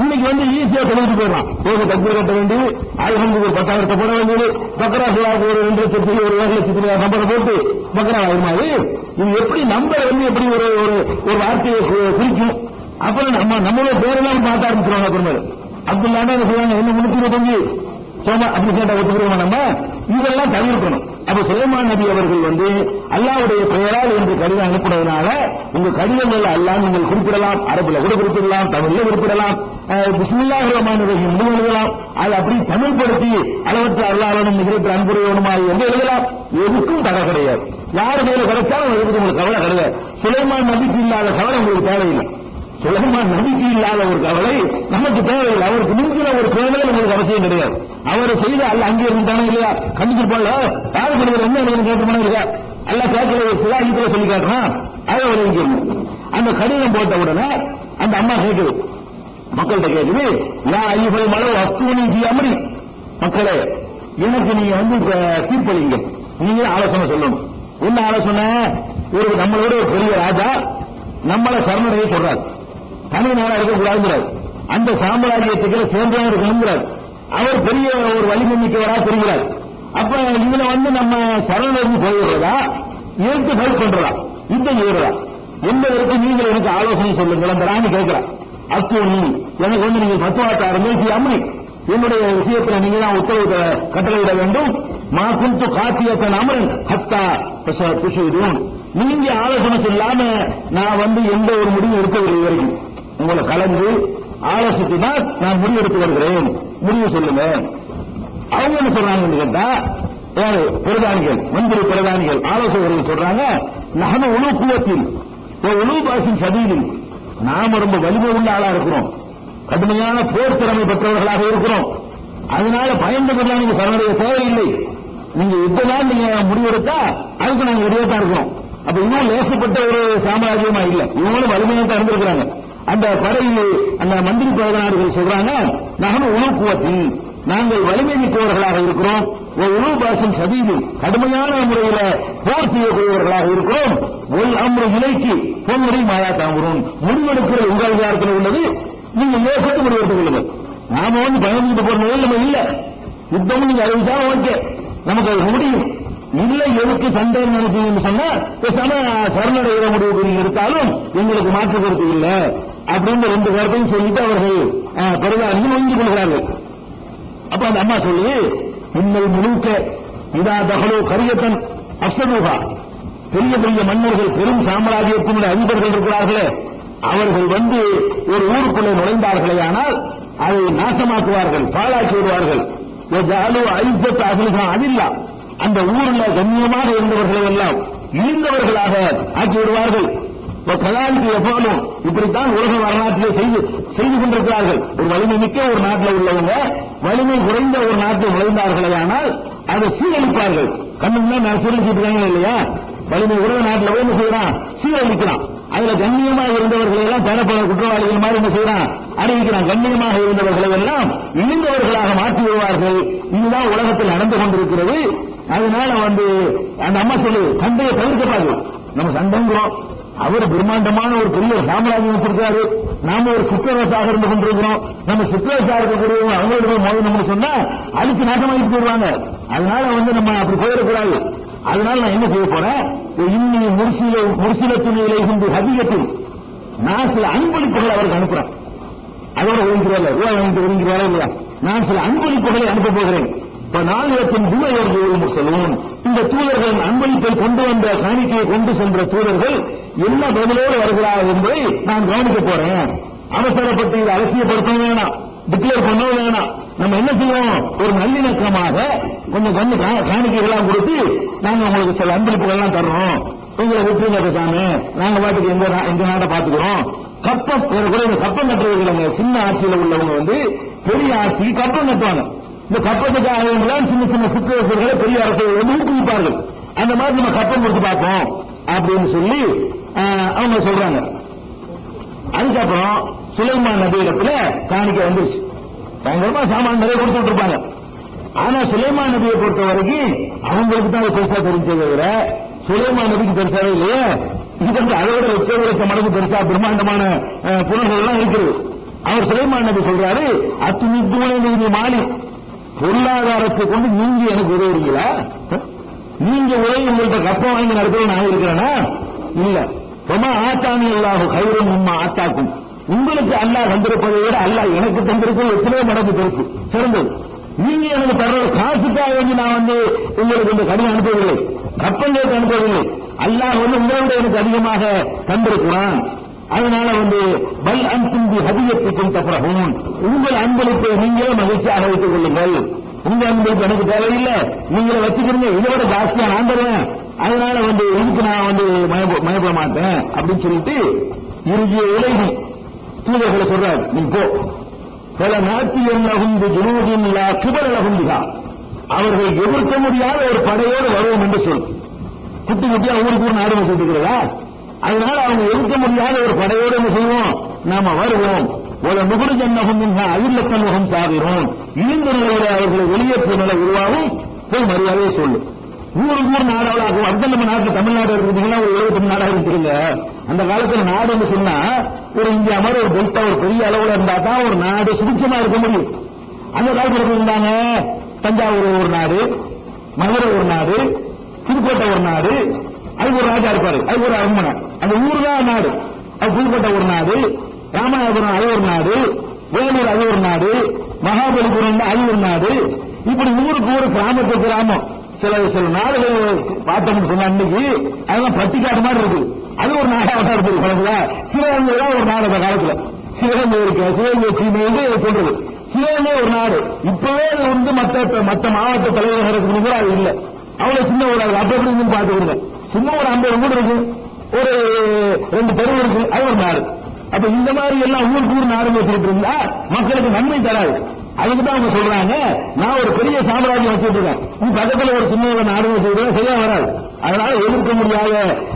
இன்னைக்கு ஈஸியா சொல்லிட்டு போயிடலாம். ஒரு தக்பீர் கட்ட வேண்டி அல்ஹம்துலில்லாஹ் 10,000 போட வேண்டியது. பக்ரா சூறாவுக்கு ஒரு 2 லட்சத்துக்கு ஒரு 1 லட்சத்துக்கு சம்பளம் போட்டு பக்ரா ஆகுமா? இது எப்படி நம்பர் எப்படி ஒரு ஒரு வார்த்தையை குறிக்கும்? அப்புறம் நம்மளோட பேரெல்லாம் பார்க்க ஆரம்பிச்சிருவாங்க. அப்புறமேல அப்துல்லாண்டா சொல்லுவாங்க என்ன 325 சோமா அப்படி கேட்டா ஒத்துக்கிறோமா? நம்ம இதெல்லாம் தவிர்க்கணும். அப்ப சுலைமான் நபி அவர்கள் அல்லாஹ்வுடைய பெயரால் என்று கடிதம் அனுப்புனதுனால உங்க கடிதங்கள் அல்லாஹ் நீங்கள் குறிப்பிடலாம். அரபுல கூட குறிப்பிடலாம், தமிழ்ல குறிப்பிடலாம், பிஸ்மில்லாஹிர் ரஹ்மானிர் ரஹீம் எழுதலாம். அது அப்படி தமிழ்படுத்தி அளவற்ற அல்லாஹ்வுடன் நிகழ்ச்சி அன்புடையவனுமாய் என்று எழுதலாம். எதுக்கும் தடை கிடையாது. யாரு கையில கிடைச்சாலும் எதுக்கு உங்களுக்கு கவலை கிடையாது. சுலைமான் நபிக்கு இல்லாத கவலை உங்களுக்கு தேவையில்லை. சுலைமான் நபிக்கு இல்லாத ஒரு கவலை நமக்கு தேவையில்லை. அவருக்கு மிஞ்சின ஒரு தேவை உங்களுக்கு அவசியம் கிடையாது. அவர் செய்த அல்ல அங்கே இருந்தானே இல்லையா? கண்டிப்பாக யாரு சொல்லுவது என்ன கேட்கணும் இல்லையா? அல்ல கேட்கிற சிலாகித்துல சொல்லி காட்டுறான். அதை ஒரு அந்த கடிதம் போட்ட உடனே அந்த அம்மா கேட்குது, மக்கள்கிட்ட கேட்குது, நான் ஐயப்பல் மலை அஸ்தூனி அமரி மக்களே எனக்கு நீங்க தீர்ப்பளிங்க, நீங்க ஆலோசனை சொல்லணும். என்ன ஆலோசனை? ஒரு நம்மளோட ஒரு பெரிய ராஜா நம்மளை சரணடைய சொல்றாரு. தனி நாடா இருக்கக்கூடாதுங்கிறார். அந்த சாம்ராஜ்யத்துக்கு சேர்ந்தவங்க இருக்கணுங்கிறார். அவர் பெரிய ஒரு வலிமை மிக்கவரா தெரிகிறார். அப்ப இதுல நம்ம சரணடைந்து போயிடுறதா, எடுத்து ஃபைட் பண்றதா, யுத்தம் செய்யறதா என்பதற்கு நீங்கள் எனக்கு ஆலோசனை சொல்லுங்கள். அந்த ராணி கேட்கிறார். அத்து எனக்கு நீங்க பத்துவாத்த ஆரம்பிச்சு அம்மி என்னுடைய விஷயத்துல நீங்க தான் உத்தரவு கட்டளையிட வேண்டும். மாக்குந்து காத்தியத்தன் அமரன் ஹத்தா துஷிடும். நீங்க ஆலோசனை சொல்லாம நான் எந்த ஒரு முடிவு எடுக்கவில்லை வரைக்கும் உங்களை கலந்து ஆலோசித்து தான் நான் முடிவு எடுத்து வருகிறேன். முடிவு சொல்லுங்க. அவங்க என்ன சொல்றாங்கன்னு கேட்டா, பிரதானிகள் மந்திரி பிரதானிகள் ஆலோசகர்கள் சொல்றாங்க, நகன உணவு கூவத்தில் உணவு பாசின் சதியில் நாம ரொம்ப வலிமை உள்ள ஆளா இருக்கிறோம், கடுமையான போர் திறமை பெற்றவர்களாக இருக்கிறோம். அதனால பயந்து கொள்ள நீங்க சரணடைய தேவையில்லை. நீங்க இப்பதான் நீங்க முடிவெடுத்தா அதுக்கு நாங்க ரெடியா தான் இருக்கிறோம். அப்ப இன்னும் லேசப்பட்ட ஒரு சாம்ராஜ்யமா இல்ல, இவங்களும் வலிமையாக தான் இருந்திருக்கிறாங்க. அந்த படையில் அந்த மந்திரி பிரதமர்கள் சொல்றாங்க, நகன உணவுக்குவத்தில் நாங்கள் வலிமை மிக்கவர்களாக இருக்கிறோம். ஒரு உணவு பாசம் சதீது கடுமையான முறையில போர் செய்யக்கூடியவர்களாக இருக்கிறோம். ஒரு அம்ரு இலைக்கு பொன்முறை மாயா தாங்குறோம். முடிவெடுக்கிற உங்கள் அதிகாரத்தில் உள்ளது, நீங்க யோசித்து முடிவெடுத்துக் கொள்ளுங்கள். நாம பயந்துட்டு போற நிலையில் நம்ம இல்ல. யுத்தம் நீங்க அறிவிச்சா ஓகே, நமக்கு அது முடியும். இல்லை எதுக்கு சண்டை நினைச்சீங்கன்னு சொன்னா சரணடைகிற முடிவு நீங்க எடுத்தாலும் எங்களுக்கு மாற்று கருத்து இல்லை அப்படின்னு 2 கருத்தையும் சொல்லிட்டு அவர்கள் பெருதானியும் ஒழிந்து கொள்கிறார்கள். அப்ப அந்த அம்மா சொல்லி, இன்னல் முழுக்க இதா தகலோ கரியத்தன் அப்சரூகா, பெரிய பெரிய மன்னர்கள் பெரும் சாம்ராஜ்யத்தினுடைய அதிபர்கள் இருக்கிறார்களே, அவர்கள் ஒரு ஊருக்குள்ளே நுழைந்தார்களே ஆனால் அதை நாசமாக்குவார்கள், பாழாக்கி விடுவார்கள். அதில்லா, அந்த ஊரில் கண்ணியமாக இருந்தவர்களை எல்லாம் இழிந்தவர்களாக ஆக்கி விடுவார்கள். கலாநிதி எவ்வாலும் இப்படித்தான் உலக வரலாற்றிலே செய்து கொண்டிருக்கிறார்கள். ஒரு வலிமை மிக்க ஒரு நாட்டில் உள்ளவங்க வலிமை குறைந்த ஒரு நாட்டில் நுழைந்தார்களே ஆனால் அதை சீரழிப்பார்கள். கண்ணுன்னா நான் சீரழிச்சிருக்காங்க இல்லையா? வலிமை உலக நாட்டில் போய் என்ன செய்யறான்? சீரழிக்கிறான். அதுல கண்ணியமாக இருந்தவர்களை எல்லாம் தரப்பட குற்றவாளிகள் மாதிரி என்ன செய்யறான்? அறிவிக்கிறான். கண்ணியமாக இருந்தவர்களை எல்லாம் இழிந்தவர்களாக மாற்றி விடுவார்கள். இதுதான் உலகத்தில் நடந்து கொண்டிருக்கிறது. அதனால அந்த அம்மா சொல்லு, சண்டையை தவிர்க்கப்படாது. நம்ம சண்டைங்கிறோம், அவர் பிரம்மாண்டமான ஒரு பெரிய சாம்ராஜ்யம் வச்சிருக்காரு. நாம ஒரு சிற்றரசாக இருந்து கொண்டிருக்கிறோம். நம்ம சிற்றரசாக இருக்கக்கூடிய அவங்களோட மோதணும்னு சொன்னா அழிச்சு நாட்டமாக்கி போயிடுவாங்க. அதனால நம்ம அப்படி போயிடக்கூடாது. அதனால நான் என்ன செய்ய போறேன், இன்னி முர்சிலத்தினிலே இருந்து ஹதியத்தில் நான் சில அன்பளிப்புகளை அவருக்கு அனுப்புறேன். அதோட ஒழுங்கிறாரா இல்லையா, நான் சில அன்பளிப்புகளை அனுப்ப போகிறேன். இப்ப 4,00,000 தூதர்கள் செல்வோம். இந்த தூதர்கள் அன்பளிப்பை கொண்டு வந்த காணிக்கையை கொண்டு சென்ற தூதர்கள் என்ன பதிலோடு வருகிறார்கள் என்பதை நான் கவனிக்க போறேன். அவசரப்பட்டு இதை அலட்சியப்படுத்த வேணாம், டிக்ளேர் பண்ண வேணாம். நம்ம என்ன செய்வோம், ஒரு நல்லிணக்கமாக கொஞ்சம் காணிக்கைகள்லாம் கொடுத்து நாங்க உங்களுக்கு சில அன்பளிப்புகள் எல்லாம் தர்றோம், உங்களை விட்டுருங்க பேசாம, நாங்க பாட்டுக்கு எங்க நாட்டை பாத்துக்கிறோம். கப்பம் கூட இந்த கப்பம் கட்டுறவங்க சின்ன ஆட்சியில் உள்ளவங்க பெரிய ஆட்சிக்கு கப்பம் கட்டுவாங்க. இந்த கப்பத்துக்காக சின்ன சின்ன சிற்றரசர்களை பெரிய அரசர்கள் ஊக்குவிப்பார்கள். அந்த மாதிரி நம்ம கப்பம் கொடுத்து பார்ப்போம் அப்படின்னு சொல்லி அவங்க சொல்றாங்க. அதுக்கப்புறம் சுலைமான் நபி இடத்துல காணிக்கை வந்துருச்சு. பயங்கரமா சாமான் நிறைய கொடுத்துட்டு இருப்பாங்க. ஆனா சுலைமான் நபியை பொறுத்த வரைக்கும் அவங்களுக்கு தான் பெருசா தெரிஞ்சதை தவிர சுலைமான் நபிக்கு பெருசாவே இல்லையே. இது அதோட லட்சம் மடங்கு பெருசா பிரம்மாண்டமான புனர்கள் எல்லாம் இருக்குது. அவர் சுலைமான் நபி சொல்றாரு, அத்துமித்துவனை மாலி, பொருளாதாரத்தை கொண்டு நீங்க எனக்கு உதவுறீங்களா? நீங்க உதவி உங்கள்கிட்ட கப்பம் வாங்கி நடத்த நான் இருக்கிறேன்னா இல்ல. ரொம்ப ஆத்தானி அல்லாஹ் கைரும் உம்மா ஆத்தாக்கும், உங்களுக்கு அல்லாஹ் வந்திருப்பதை விட அல்லாஹ் எனக்கு தந்திருப்பது எத்தனையோ மடங்கு பெருசு சிறந்தது. நீங்க எனக்கு தர்ற காசுக்காக வேண்டி நான் உங்களுக்கு இந்த கடிதம் அனுப்பவில்லை, கப்பல் கேட்டு அனுப்பவில்லை. அல்லாஹ் உங்களை விட எனக்கு அதிகமாக தந்திருக்கிறான். அதனால பல் அன்பி ஹதியத்துக்கும் தப்ரஹூன், உங்கள் அன்பளிப்பை நீங்களே மகிழ்ச்சியாக வைத்துக் கொள்ளுங்கள். உங்க அன்பளிப்பு எனக்கு தேவையில்லை, நீங்களே வச்சுக்கிறீங்க, இதோட ஜாஸ்தியா நான் தருவேன். அதனால இதுக்கு நான் மயப்பட மாட்டேன் அப்படின்னு சொல்லிட்டு இறுதிய உலகி தூதர்களை சொல்றாரு, நீ போ. பல நாட்டியம் நகுந்து ஜுனூதின் கிபர் நகுந்துகா, அவர்கள் எதிர்க்க முடியாத ஒரு படையோடு வருவோம் என்று சொல். குட்டி குட்டியா ஊருக்கு ஒரு நாடு சொல்லிக்கிறதா? அதனால அவங்க எதிர்க்க முடியாத ஒரு படையோடு என்ன செய்வோம், நாம வருவோம். ஒரு நுகுருஜன்னகம் அகிலத்தன்முகம் சாகிறோம், இழிந்த நிலையில அவர்களை வெளியேற்ற நிலை உருவாகும். போய் மரியாதையை சொல்லு. ஊருக்கு நாடாகும். அடுத்த நம்ம நாட்டில் தமிழ்நாடு இருக்கிறீங்கன்னா ஒரு 70 நாடாக இருக்கிறீங்க. அந்த காலத்தில் நாடுன்னு சொன்னா ஒரு இந்தியா மாதிரி ஒரு டெல்டா ஒரு பெரிய அளவுல இருந்தா தான் ஒரு நாடு சுபிட்சமா இருக்க முடியும். அந்த காலத்தில் இருந்தாங்க தஞ்சாவூர் ஒரு நாடு, மதுரை ஒரு நாடு, புதுக்கோட்டை ஒரு நாடு, அதுக்கு ஒரு ராஜா இருப்பாரு, அதுக்கு ஒரு அரண்மனை, அந்த ஊர் தான் நாடு. அது புதுக்கோட்டை ஒரு நாடு, ராமநாதபுரம் அது ஒரு நாடு, வேலூர் அது ஒரு நாடு, மகாபலிபுரம் அது ஒரு நாடு. இப்படி ஊருக்கு ஊர் கிராமத்துக்கு கிராமம் சில நாடுகள் பார்த்தோம்னு சொன்ன அன்னைக்கு அதெல்லாம் பட்டிக்காடு மாதிரி இருக்கு. அது ஒரு நாடாக இருக்கு. சிவகங்கை தான் ஒரு நாடு. அந்த காலத்துல சிவகங்கை இருக்கு, சிவகங்கை சீமை சொல்றது. சிவகங்கை ஒரு நாடு. இப்பவே மற்ற மாவட்ட தலைநகரத்துக்கு கூட அது இல்லை. அவ்வளவு சின்ன ஒரு அப்ப எப்படி பார்த்துக்கிடுங்க. சும்மா ஒரு 50 வீடு இருக்கு, ஒரு 2 தெருவு இருக்கு, அது ஒரு நாடு. அப்ப இந்த மாதிரி எல்லாம் ஊருக்கு நாடு வச்சுட்டு இருந்தா மக்களுக்கு நன்மை தராது. அதுக்குதான் அவங்க சொல்றாங்க, நான் ஒரு பெரிய சாம்ராஜ்யம் வச்சுட்டு இருக்கேன், நீ பக்கத்துல ஒரு சின்ன நாடு வச்சுட்டு சரியா வராது. அதனால எதிர்க்க முடியாத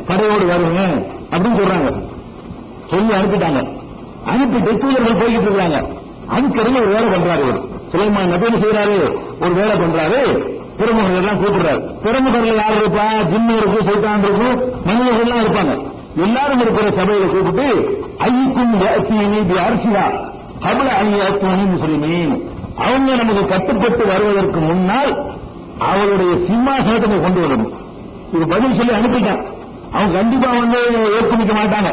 படையோடு வருங்க அப்படின்னு சொல்றாங்க. சொல்லி அனுப்பிட்டாங்க. அனுப்பிட்டு தூதர்கள் போய்கிட்டு இருக்காங்க. அதுக்கு ஒரு வேலை பண்றாரு. சுலைமான் நபி செய்யறாரு, ஒரு வேலை பண்றாரு. பிரமுகர்கள் எல்லாம் கூப்பிடுறாரு. பிரமுகர்கள் யார் இருப்பா? ஜின்னு இருக்கும், சைத்தான் இருக்கும், மனிதர்கள் எல்லாம் இருப்பாங்க. எல்லாரும் இருக்கிற சபையில கூப்பிட்டு ஐக்கும் அரசியா கபல அணியாத்துவனி முஸ்லிமீன், அவங்க நமக்கு கட்டுப்பட்டு வருவதற்கு முன்னால் அவருடைய சிம்மாசனத்தை கொண்டு வரணும். இது பதில் சொல்லி அனுப்பிட்டான். அவங்க கண்டிப்பா ஏற்றுமிக்க மாட்டாங்க,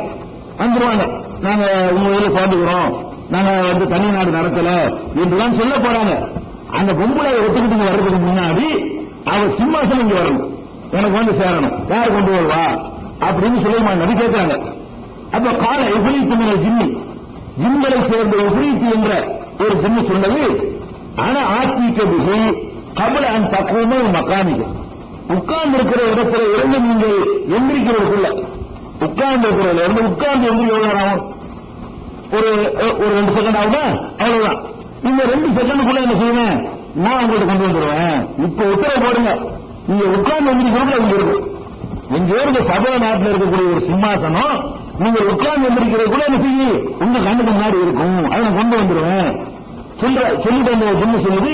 வந்துருவாங்க. நாங்க உங்க ஊர்ல சேர்ந்துக்கிறோம், நாங்க தனிநாடு நடத்தல என்றுதான் சொல்ல போறாங்க. அந்த பொம்பளை ஒத்துக்கிட்டு வர்றதுக்கு முன்னாடி அவர் சிம்மாசனம் இங்க வரணும், எனக்கு சேரணும். யார் கொண்டு வருவா அப்படின்னு சுலைமான் நபி கேட்கிறாங்க. அப்ப கால எதிரித்து ஜிம்மி, ஜிம்களை சேர்ந்த எதிரித்து என்ற ஒரு ஜிம்மி சொன்னது, ஆனா ஆத்திக்க பிகி கபல அந்த தக்குவமே மக்கானிகள், உட்கார்ந்து இருக்கிற இடத்துல இருந்து நீங்கள் எந்திரிக்கிறதுக்குள்ள, உட்கார்ந்து இருக்கிறதுல இருந்து உட்கார்ந்து எந்திரிக்க எவ்வளவு ஆகும்? ஒரு 2 செகண்ட் ஆகுமா? அவ்வளவுதான். இந்த 2 செகண்டுக்குள்ள என்ன செய்வேன், நான் உங்களுக்கு கொண்டு வந்துடுவேன். இப்ப உத்தரவு போடுங்க, நீங்க உட்கார்ந்து எந்திரிக்கிறதுல இங்க இருக்கும். எங்க இருந்த சபை நாட்டில் இருக்கக்கூடிய ஒரு சிம்மாசனம் நீங்கள் உட்கார்ந்து எந்திரிக்கிறதுக்குள்ள என்ன செய்ய உங்க கண்ணுக்கு முன்னாடி இருக்கும், அதை நான் கொண்டு வந்துடுவேன் சொல்லிட்டு அந்த ஜிம்மு சொல்லுது,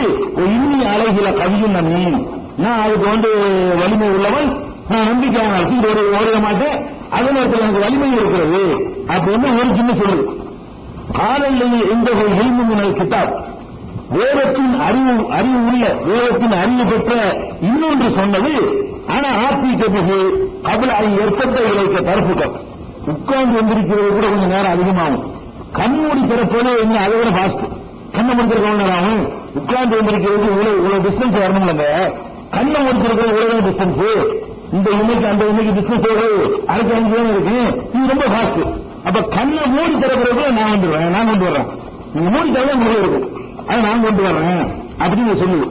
இன்னி அழகில கவியும் நன்னி, நான் அதுக்கு வலிமை உள்ளவன், நான் நம்பிக்கையான ஓட மாட்டேன், அதே நேரத்தில் எனக்கு வலிமை இருக்கிறது அப்படின்னு ஒரு சின்ன சொல்லுது. காலையில் எந்த ஒரு இல்முமினல் கிதாப், வேதத்தின் அறிவு உள்ள வேதத்தின் அறிவு பெற்ற இன்னொன்று சொன்னது. ஆனா ஆப்பிக்க பிறகு கபலாகி ஏற்பட்ட இலைக்க தரப்புகள் உட்கார்ந்து எந்திரிக்கிறது கூட கொஞ்சம் நேரம் அதிகமாகும். கண்மூடி திறப்பதே என்ன அதை விட பாஸ்ட். கண்ணை முடித்திருக்க ஆகும். உட்கார்ந்து எந்திரிக்கிறது இவ்வளவு டிஸ்டன்ஸ் வரணும்லங்க. கண்ணை முடித்திருக்கிறது இவ்வளவு டிஸ்டன்ஸ். இந்த இன்னைக்கு அந்த இன்னைக்கு டிஸ்டன்ஸ் அடுத்த 5 தான் இருக்கு. இது ரொம்ப பாஸ்ட். அப்ப கண்ணை மூடி திறக்கிறது நான் வந்துடுவேன், நான் கொண்டு வர்றேன். நீங்க மூடி தவிர முடிவு இருக்கும், அதை நான் கொண்டு வர்றேன் அப்படின்னு சொல்லுது.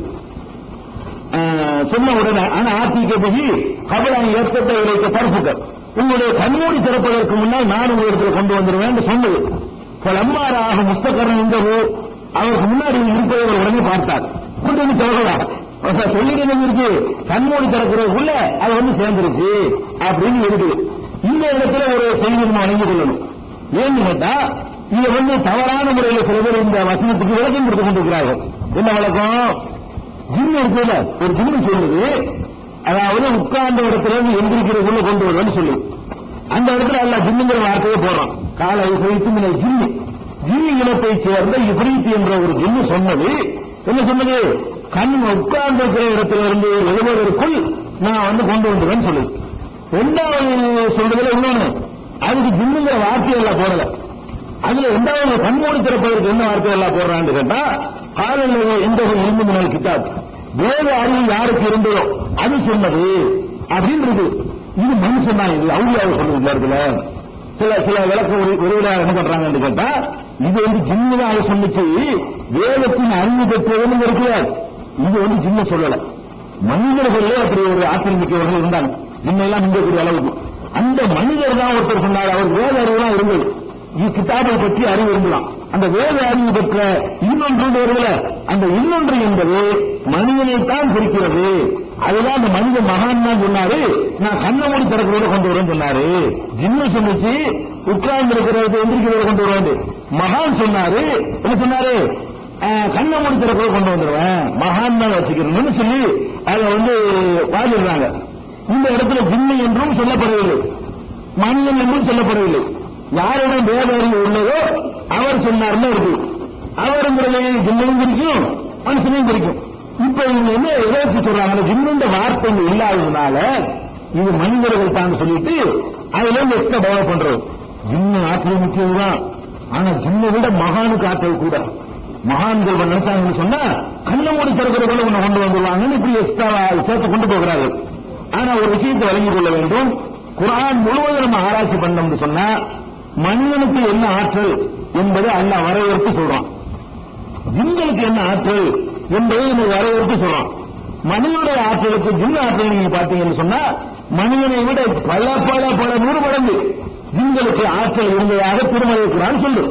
சொன்ன உடனே ஆனா ஆத்திக்க போய் கபலாகி ஏற்பட்ட இலைக்க தரப்புகள் உங்களுடைய கண்மூடி திறப்பதற்கு முன்னால் நான் உங்களிடத்தில் கொண்டு வந்துடுவேன் சொன்னது. அம்மாராக முஸ்தகரன் என்பது அவருக்கு முன்னாடி இருப்பதை உடனே பார்த்தார். கொண்டு வந்து சொல்லலாம் சொல்லிட்டு இருக்கு, கண்மூடி திறக்கிறதுக்குள்ள அது வந்து சேர்ந்துருச்சு அப்படின்னு இருக்கு. இந்த இடத்துல ஒரு செய்தி நம்ம வழங்கிக் கொள்ளணும். ஏன்னு கேட்டா இதை வந்து தவறான முறையில் சில பேர் இந்த வசனத்துக்கு விளக்கம் கொடுத்துக் கொண்டிருக்கிறார்கள். என்ன விளக்கம்? ஜிம்மு இருக்குல்ல, ஒரு ஜிம்மு சொல்லுது, அதாவது உட்கார்ந்த இடத்துல இருந்து எந்திரிக்கிறதுக்குள்ள கொண்டு வருவேன்னு சொல்லி அந்த இடத்துல அல்ல ஜிம்முங்கிற வார்த்தையை போடுறோம். காலை வைத்து ஜிம்மு ஜிம்மி இனத்தை சேர்ந்த இப்ரீத் என்ற ஒரு ஜிம்மு சொன்னது. என்ன சொன்னது? கண் உட்கார்ந்து இருக்கிற இடத்துல இருந்து எழுவதற்குள் நான் வந்து கொண்டு வந்துடுவேன்னு சொல்லு. ரெண்டாவது சொல்றதுல இன்னொன்னு, அதுக்கு ஜிம்முங்கிற வார்த்தையெல்லாம் போடல. அதுல ரெண்டாவது கண்மூடி திறப்பதற்கு என்ன வார்த்தையெல்லாம் போடுறான்னு கேட்டா, காலையில் எந்த ஒரு இல்முமினல் கிதாப், வேத அறிவு யாருக்கு இருந்ததோ அது சொன்னது அப்படின்றது. இது மனுஷன் தான், இது அவுளியாவை சொல்லுங்க. சில விளக்க உதவியாளர் என்ன பண்றாங்கன்னு கேட்டா, இது வந்து ஜிம்மு தான் அதை சொன்னிச்சு, வேதத்தின் அறிவு பெற்றதுன்னு இருக்கிறார். இது வந்து ஜிம்ம சொல்லல. மனிதர்களே அப்படி ஒரு ஆற்றல் மிக்கவர்கள் இருந்தாங்க, ஜிம்மையெல்லாம் மிங்கக்கூடிய அளவுக்கு. அந்த மனிதர் தான் ஒருத்தர் சொன்னார், அவர் வேத அறிவுலாம் இருந்தது, கிதாபை பற்றி அறிவு இருந்தலாம். அந்த வேத அறிவு பெற்ற இன்னொன்று வருவல, அந்த இன்னொன்று என்பது மனிதனைத்தான் குறிக்கிறது. அதுதான் அந்த மனித மகான் தான் சொன்னாரு, நான் கண்ண மூடி திறக்கிறத கொண்டு வரேன்னு சொன்னாரு. ஜிம்மு சொன்னிச்சு உட்கார்ந்து இருக்கிறத எந்திரிக்கிறத கொண்டு வருவாரு. மகான் சொன்னாரு, என்ன சொன்னாரு? கண்ண மூடி திறக்கிறத கொண்டு வந்துடுவேன், மகான் தான் வச்சுக்கிறேன்னு சொல்லி அதை வந்து பாதிடுறாங்க. இந்த இடத்துல ஜிம்மு என்றும் சொல்லப்படவில்லை, மனிதன் என்றும் சொல்லப்படவில்லை. யாரிடம் வேத அறிவு உள்ளதோ அவர் சொன்னார்னு இருக்கு. அவருங்கிறது ஜிம்மையும் குறிக்கும், மனுஷனையும் குறிக்கும். இப்ப இவங்க என்ன எதாச்சு சொல்றாங்க, ஜிம்முன்ற வார்த்தை இல்லாததுனால இது மனிதர்கள் தான் சொல்லிட்டு அதுல இருந்து எக்ஸ்ட்ரா டெவலப் பண்றது. ஜிம்மு ஆற்றல் முக்கியம்தான், ஆனா ஜிம்மை விட மகானுக்கு ஆற்றல் கூட. மகான்கள் நினைச்சாங்கன்னு சொன்னா கண்ண மூடி திறக்கிற போல ஒண்ணு கொண்டு வந்துருவாங்கன்னு இப்படி எக்ஸ்ட்ரா சேர்த்து கொண்டு போகிறார்கள். ஆனா ஒரு விஷயத்தை வழங்கிக் கொள்ள வேண்டும், குர்ஆன் முழுவதும் நம்ம ஆராய்ச்சி பண்ணோம்னு சொன்னா மனிதனுக்கு என்ன ஆற்றல் என்பதை அல்லாஹ் வரையறுத்து சொல்றான். ஜின்களுக்கு என்ன ஆற்றல் என்பதை நம்ம வரையறுத்து சொல்றான். மனிதனுடைய ஆற்றலுக்கு ஜின் ஆற்றல் நீங்க பார்த்தீங்கன்னு சொன்னா மனிதனை விட பல பல பல 100 மடங்கு ஜின்களுக்கு ஆற்றல் இருந்ததாக திருமலை குர்ஆன் சொல்லு.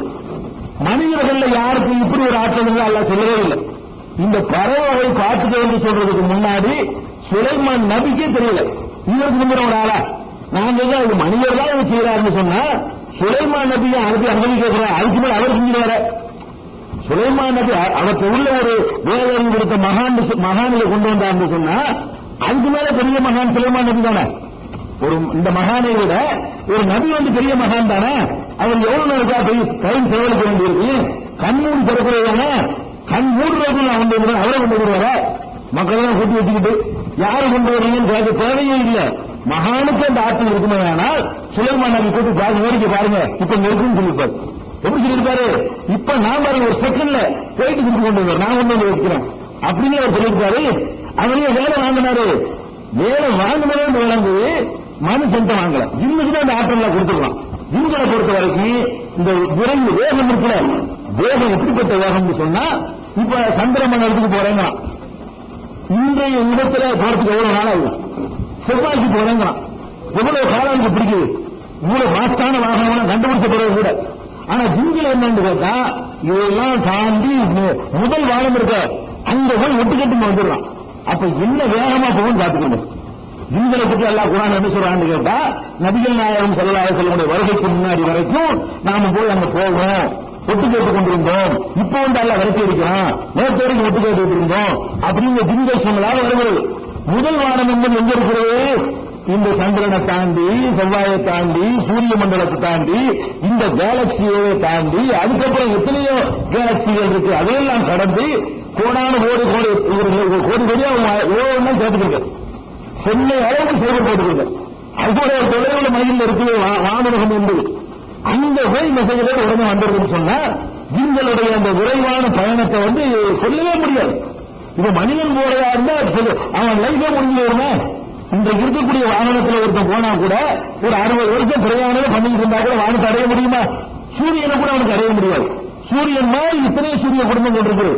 மனிதர்கள்ல யாருக்கு இப்படி ஒரு ஆற்றல் இருந்தா அல்லாஹ் சொல்லவே இல்லை. இந்த பறவை பார்த்துட்டு என்று சொல்றதுக்கு முன்னாடி சுலைமான் நபிக்கே தெரியல, இவருக்கு முந்திர ஒரு ஆளா நான் சொல்ல இது மனிதர் தான் இவர் செய்யறாருன்னு சொன்னா சுலைமான் நபியை அதுக்கு அனுமதி கேட்கிற, அதுக்கு மேல அவர் செஞ்சுருவார. சுலைமான் நபி அவருக்கு உள்ள ஒரு வேதம் கொடுத்த மகானில கொண்டு வந்தார்னு சொன்னா அதுக்கு மேல பெரிய மகான் சுலைமான் நபி தானே. ஒரு இந்த மகானை விட ஒரு நபி வந்து பெரிய மகான் தானே. அவர் எவ்வளவு நேரத்தா டைம் செலவழிக்க வேண்டியிருக்கு. கண்மூடி திறக்கிறதான, கண் மூடுறது வந்து அவரை கொண்டு வருவார. மக்கள் கூட்டி வச்சுக்கிட்டு யாரு கொண்டு வரீங்கன்னு கேட்க தேவையே இல்லை. மகானுக்கு அந்த ஆற்றல் இருக்குமே. ஆனால் சுலைமான் நபி கூட்டி பாருங்க, வேடிக்கை பாருங்க, இப்ப இங்க இருக்குன்னு சொல்லியிருப்பாரு. எப்படி சொல்லியிருப்பாரு? இப்ப நான் பாருங்க ஒரு செகண்ட்ல போயிட்டு திருப்பி கொண்டு வருவார், நான் கொண்டு வந்து வைக்கிறேன் அப்படின்னு அவர் சொல்லியிருப்பாரு. அவரையே வேலை வாங்கினாரு. வேலை வாங்கினதே விளங்கு மனுஷன் வாங்கல, ஜிம்முக்கு தான் அந்த ஆற்றல் கொடுத்துருக்கலாம். ஜிம்களை பொறுத்த வரைக்கும் இந்த விரைவு வேகம் இருக்குல்ல, வேகம் எப்படிப்பட்ட வேகம்னு சொன்னா இப்ப சந்திர மண்டலத்துக்கு போறேங்க, இன்றைய இடத்துல போறதுக்கு எவ்வளவு நாள் ஆகும்? செவ்வாய்க்கு போறேங்கிறான், எவ்வளவு காலம் பிடிக்குது? இவ்வளவு பாஸ்டான வாகனம் கண்டுபிடிச்ச பிறகு கூட. ஆனா ஜிம்ல என்னன்னு கேட்டா இதெல்லாம் தாண்டி முதல் வாரம் இருக்க அங்க போய் ஒட்டுக்கட்டு வந்துடுறான். அப்ப என்ன வேகமா போகும் பார்த்துக்கணும். ஜிம்களை பற்றி எல்லாம் குர்ஆன் என்ன சொல்றான்னு கேட்டா, நபிகள் நாயகம் ஸல்லல்லாஹு அலைஹி வஸல்லம் வருகைக்கு முன்னாடி வரைக்கும் நாம போய் அங்க போவோம், ஒட்டு கேட்டுக் கொண்டிருந்தோம். இப்ப வந்து எல்லாம் விரட்டி இருக்கிறான், நேற்று வரைக்கும் ஒட்டு கேட்டு இருந்தோம் அப்படிங்கிற ஜிம்கள் சொன்னதாக வருகிறது. முதல் வானம் என்பது எங்க இருக்கிறது? இந்த சந்திரனை தாண்டி, செவ்வாயை தாண்டி, சூரிய மண்டலத்தை தாண்டி, இந்த கேலக்சியை தாண்டி, அதுக்கப்புறம் எத்தனையோ கேலக்சிகள் இருக்கு, அதையெல்லாம் கடந்து கோடான கோடி கோடியா எவ்வளவு சேர்த்துக்கிட்டு சென்னை அளவுக்கு செயல் போட்டுருக்க. அவ்வளவு ஒரு தொலைவுல மனிதன் இருக்குது வானுலகம் என்பது. அந்த போய் மெசேஜோட உடனே வந்துருதுன்னு சொன்னா ஜின்களுடைய அந்த விரைவான பயணத்தை சொல்லவே முடியாது. இது மனிதன் போறையா இருந்தா அவன் லைஃபே முடிஞ்சு வருமா? இன்றைக்கு இருக்கக்கூடிய வாகனத்தில் ஒருத்தன் போனா கூட ஒரு 60 வருஷம் பிரயாணம் பண்ணிட்டு இருந்தா கூட வானத்தை அடைய முடியுமா? சூரியனை கூட அவனுக்கு அடைய முடியாது. சூரியன் மாதிரி இத்தனை சூரிய குடும்பங்கள் இருக்குது.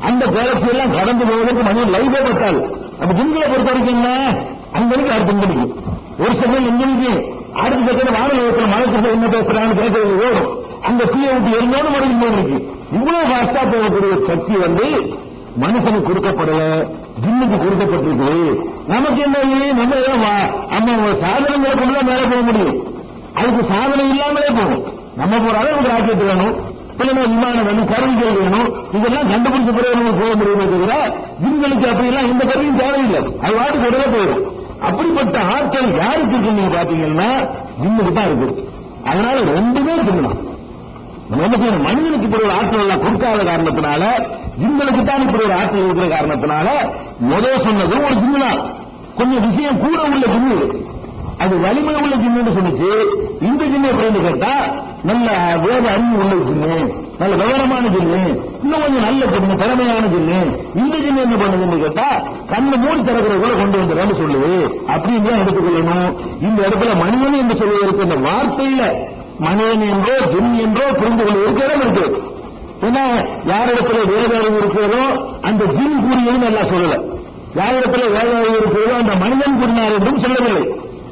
அந்த கேலக்சி எல்லாம் கடந்து போவதற்கு மனிதன் லைஃபே பட்டாது. அப்ப ஜின்களை பொறுத்த வரைக்கும் என்ன, அங்க இருக்கு அடுத்த இங்க ஒரு செகண்ட் எங்க இருக்கு, அடுத்த செகண்ட் வானத்தில் மழை என்ன பேசுறான்னு கேட்கறது ஓடும். அங்க தீய விட்டு எரிஞ்சோடு முறையில் போய் இருக்கு. இவ்வளவு ஃபாஸ்டா போகக்கூடிய சக்தி மனுஷனுக்கு கொடுக்கப்படல, ஜின்னுக்கு கொடுக்கப்பட்டிருக்கு. நமக்கு என்ன, நம்ம சாதனங்களை கொண்டுதான் மேலே போக முடியும். அதுக்கு சாதனை இல்லாமலே போகும். நம்ம போற அளவுக்கு ராக்கெட் வேணும், இல்லைன்னா விமானம் வேணும், கருவிகள் வேணும். இதெல்லாம் கண்டுபிடிச்ச பிறகு நம்ம போக முடியுமே தவிர ஜின்களுக்கு அப்படியெல்லாம் எந்த கருவியும் தேவையில்லை. அது வாட்டுக்கு உடனே போயிடும். அப்படிப்பட்ட ஆட்கள் யாருக்கு இருக்கு நீங்க பாத்தீங்கன்னா ஜின்னுக்கு தான் இருக்கு. அதனால ரெண்டுமே சொல்லலாம். நம்ம என்ன செய்யணும், மனிதனுக்கு இப்படி ஒரு ஆற்றல் எல்லாம் கொடுக்காத காரணத்தினால, ஜின்களுக்கு தான் இப்படி ஒரு ஆற்றல் இருக்கிற காரணத்தினால, முதல் சொன்னது ஒரு ஜின்னா கொஞ்சம் விஷயம் கூட உள்ள ஜின்னு, அது வலிமை உள்ள ஜின்னு சொன்னிச்சு. இந்த ஜின்னு எப்படின்னு கேட்டா நல்ல வேத அறிவு உள்ள ஜின்னு, நல்ல விவரமான ஜின்னு, இன்னும் கொஞ்சம் நல்ல ஜின்னு, திறமையான ஜின்னு. இந்த ஜின்னு என்ன பண்ணுதுன்னு கேட்டா கண்ணு மூடி திறக்கிறவங்கள கொண்டு வந்துடுறான்னு சொல்லுது. அப்படின்னு தான் எடுத்துக்கொள்ளணும். இந்த இடத்துல மனிதன் என்று சொல்வதற்கு அந்த வார்த்தையில மனிதன் என்றோ ஜின் என்றோ புரிந்து கொள்ள இருக்கிறோம் இருக்கு. ஏன்னா யாரிடத்துல வேத அறிவு இருக்கிறதோ அந்த ஜின் கூறியது நல்லா சொல்லல, யாரிடத்துல வேத அறிவு இருக்கிறதோ அந்த மனிதன் கூறினார் என்றும் சொல்லவில்லை.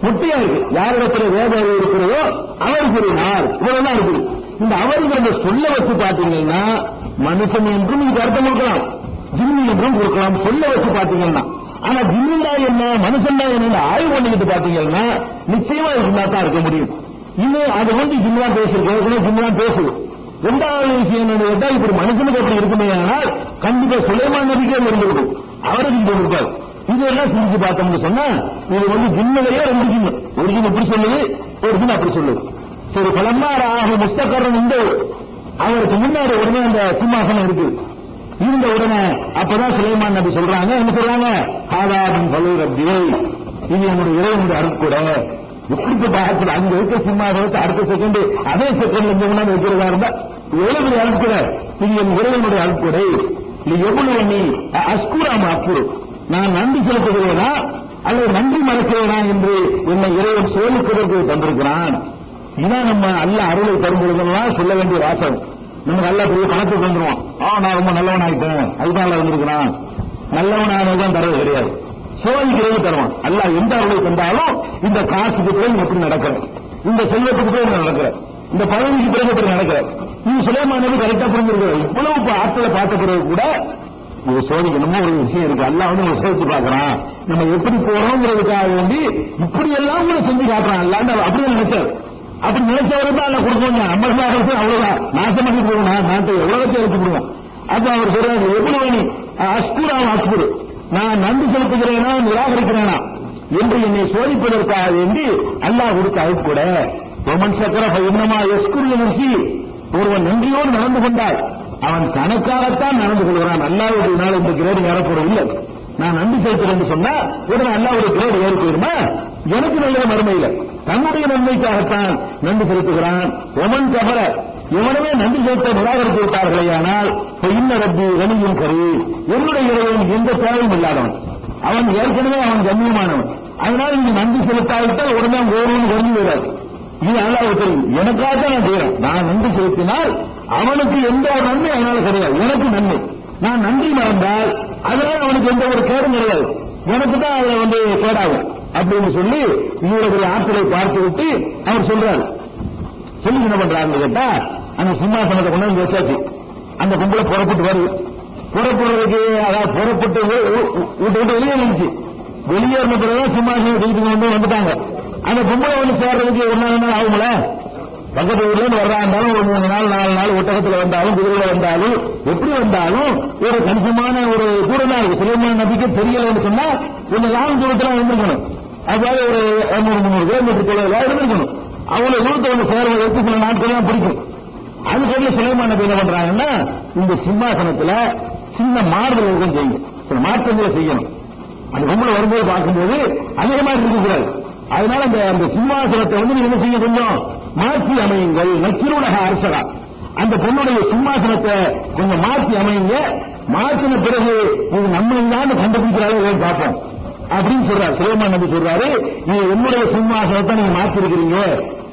முட்டியா இருக்கு. யாரிடத்துல வேத அறிவு இருக்கிறதோ அவர் கூறினார், இவ்வளவுதான் இருக்குது. இந்த அவருக்கு சொல்ல வச்சு பாத்தீங்கன்னா மனுஷன் என்றும் இதுக்கு அர்த்தம் கொடுக்கலாம், ஜின் என்றும் கொடுக்கலாம். சொல்ல வச்சு பாத்தீங்கன்னா, ஆனா ஜின்னா என்ன மனுஷன் தான் என்ன ஆய்வு பண்ணிக்கிட்டு பாத்தீங்கன்னா நிச்சயமா இருந்தா தான் இருக்க முடியும். இன்னும் அது ஜின்னா பேசிருக்கு, ஜின்னா பேசுது. இரண்டாவது விஷயம் என்னன்னு கேட்டா இப்படி மனுஷனுக்கு அப்படி இருக்குமே, ஆனால் கண்டிப்பா சுலைமான் நபிக்கே இருந்திருக்கும், அவருக்கு இங்க இருப்பார். இதெல்லாம் செஞ்சு பார்த்தோம்னு சொன்னா இது ஜின்னையே ரெண்டு ஜின்னு, ஒரு ஜின் இப்படி சொல்லுது, ஒரு ஜின் அப்படி சொல்லுது. சரி, பலமார் ஆகும் முஸ்தகரன் உண்டு. அவருக்கு முன்னாடி உடனே அந்த சிம்மாசனம் இருக்கு. இருந்த உடனே அப்பதான் சுலைமான் நபி சொல்றாங்க, என்ன சொல்றாங்க, ஆதாரம் பலு ரப்பியை, இது என்னுடைய இறைவனுடைய அருட்கூட. எப்படிப்பட்ட ஆட்கள் அங்க இருக்க சிம்மாசனத்தை அடுத்த செகண்ட் அதே செகண்ட்ல இங்க முன்னாடி வைக்கிறதா இருந்தா எவ்வளவு பெரிய அருட்கூட. இது என் இறைவனுடைய அருட்கூடை. இது எவ்வளவு நீ அஸ்கூராம அப்பு, நான் நன்றி செலுத்துகிறேனா அல்லது நன்றி மறக்கிறேனா என்று என்னை இறைவன் சோதிப்பதற்கு தந்திருக்கிறான். இதான் நம்ம அல்ல அருளை தரும்பொழுதெல்லாம் சொல்ல வேண்டிய வாசம். நம்ம நல்ல பெரிய பணத்தை தந்துருவோம், நான் ரொம்ப நல்லவன் ஆயிட்டேன், அதுதான் இருந்திருக்கிறான். நல்லவனானதான் தரது கிடையாது, சோதிக்கிறது தருவான். அல்ல எந்த அருளை தந்தாலும் இந்த காசுக்கு போய் எப்படி நடக்கிற, இந்த செல்வத்துக்கு போய் நடக்கிற, இந்த பதவிக்கு பிறகு எப்படி நடக்கிற, நீ சுலைமான் கரெக்டா புரிஞ்சிருக்கிற. இவ்வளவு ஆட்களை பார்த்த பிறகு கூட இது சோதிக்கணுமோ ஒரு விஷயம் இருக்கு. அல்ல நம்ம சோதிச்சு பார்க்கறான், நம்ம எப்படி போறோங்கிறதுக்காக வேண்டி இப்படி எல்லாம் கூட செஞ்சு காட்டுறான். அல்லாண்டு அப்படியே நினைச்சாரு. அப்படி நினைச்சவருக்கு தான் அல்ல கொடுக்கணும். அம்மன் அவ்வளவுதான் நாசமாக்கி போகணும், நாட்டை எவ்வளவு எடுத்து விடுவோம். அப்ப அவர் சொல்றாரு, எவ்வளவு நீ அஸ்கூராவும் அஸ்கூர், நான் நன்றி செலுத்துகிறேனா நிராகரிக்கிறேனா என்று என்னை சோதிப்பதற்காக வேண்டி அல்லாஹ் கொடுத்த அழைப்புட. ஒமன் சக்கர இன்னமா எஸ்குரிய நிறுத்தி ஒருவன் நன்றியோடு நடந்து கொண்டால் அவன் தனக்காகத்தான் நடந்து கொள்கிறான். அல்லாஹ்வுடைய நாள் இந்த கிரேடு ஏறப்படும் இல்லை. நான் நன்றி செலுத்துறேன்னு சொன்னா உடனே அல்லாஹ்வுடைய கிரேடு ஏறி போயிருமா? எனக்கு நல்ல மறுமையில தன்னுடைய நன்மைக்காகத்தான் நன்றி செலுத்துகிறான். ஒமன் கபர எவனவே நன்றி செலுத்த நிராகரித்து விட்டார்களே, ஆனால் இன்ன ரப்பி கனியும் கரு, என்னுடைய இறைவன் எந்த தேவையும் இல்லாதவன், அவன் ஏற்கனவே அவன் கண்ணியமானவன். அதனால நீங்க நன்றி செலுத்தாவிட்டால் உடனே ஒருவன் குறைஞ்சு விடாது. இது அல்லாஹ்வுக்கு தெரியும். எனக்காக நான் செய்யறேன். நான் நன்றி செலுத்தினால் அவனுக்கு எந்த ஒரு நன்மை அதனால கிடையாது, எனக்கு நன்மை. நான் நன்றி மறந்தால் அதனால அவனுக்கு எந்த ஒரு கேடும் கிடையாது, எனக்கு தான் அதுல கேடாகும் அப்படின்னு சொல்லி இவருடைய ஆற்றலை பார்த்து விட்டு அவர் சொல்றாரு. சொல்லி என்ன பண்றாருன்னு கேட்டா, அந்த சிம்மாசனத்தை கொண்டு வந்து வச்சாச்சு. அந்த பொம்பளை புறப்பட்டு வருது. புறப்படுறதுக்கு அதாவது புறப்பட்டு விட்டு வெளியே நினைச்சு வெளியேறின பிறகு சிம்மாசனம் வீட்டுக்கு வந்துட்டாங்க. அந்த பொம்பளை வந்து சேர்றதுக்கு ஒரு நாள் ஆகும்ல, பக்கத்து ஊர்ல இருந்து வர்றா இருந்தாலும் ஒரு 3 நாள் 4 நாள் ஒட்டகத்துல வந்தாலும் குதிரையில வந்தாலும் எப்படி வந்தாலும் ஒரு கணிசமான ஒரு தூரம் தான் இருக்கு. சுலைமான் நபிக்கு தெரியலன்னு சொன்னா கொஞ்சம் லாங் தூரத்துல வந்துருக்கணும். அதாவது ஒரு 200-300 கிலோமீட்டர் தொலைவில் இருந்திருக்கணும். அவ்வளவு தூரத்தை வந்து சேர்வதற்கு சில நாட்கள் தான் பிடிக்கும். அதுக்குள்ள சுலைமான் நபி என்ன பண்றாங்கன்னா, இந்த சிம்மாசனத்துல சின்ன மாறுதல் இருக்கும் செய்யும், சில மாற்றங்களை செய்யணும். அந்த பொம்பளை வரும்போது பார்க்கும்போது அதே மாதிரி இருக்கக்கூடாது. அதனால அந்த சிம்மாசனத்தை வந்து நீங்க என்ன செய்ய, கொஞ்சம் மாற்றி அமையுங்கள். நக்கிருலக அரசரா அந்த பொண்ணுடைய சிம்மாசனத்தை கொஞ்சம் மாற்றி அமையுங்க. மாற்றின பிறகு இது நம்ம தான் கண்டுபிடிக்கிறாரே பார்ப்போம் அப்படின்னு சொல்றாரு. சுலைமான் நபி சொல்றாரு, நீங்க என்னுடைய சிம்மாசனத்தை நீங்க மாற்றிருக்கிறீங்க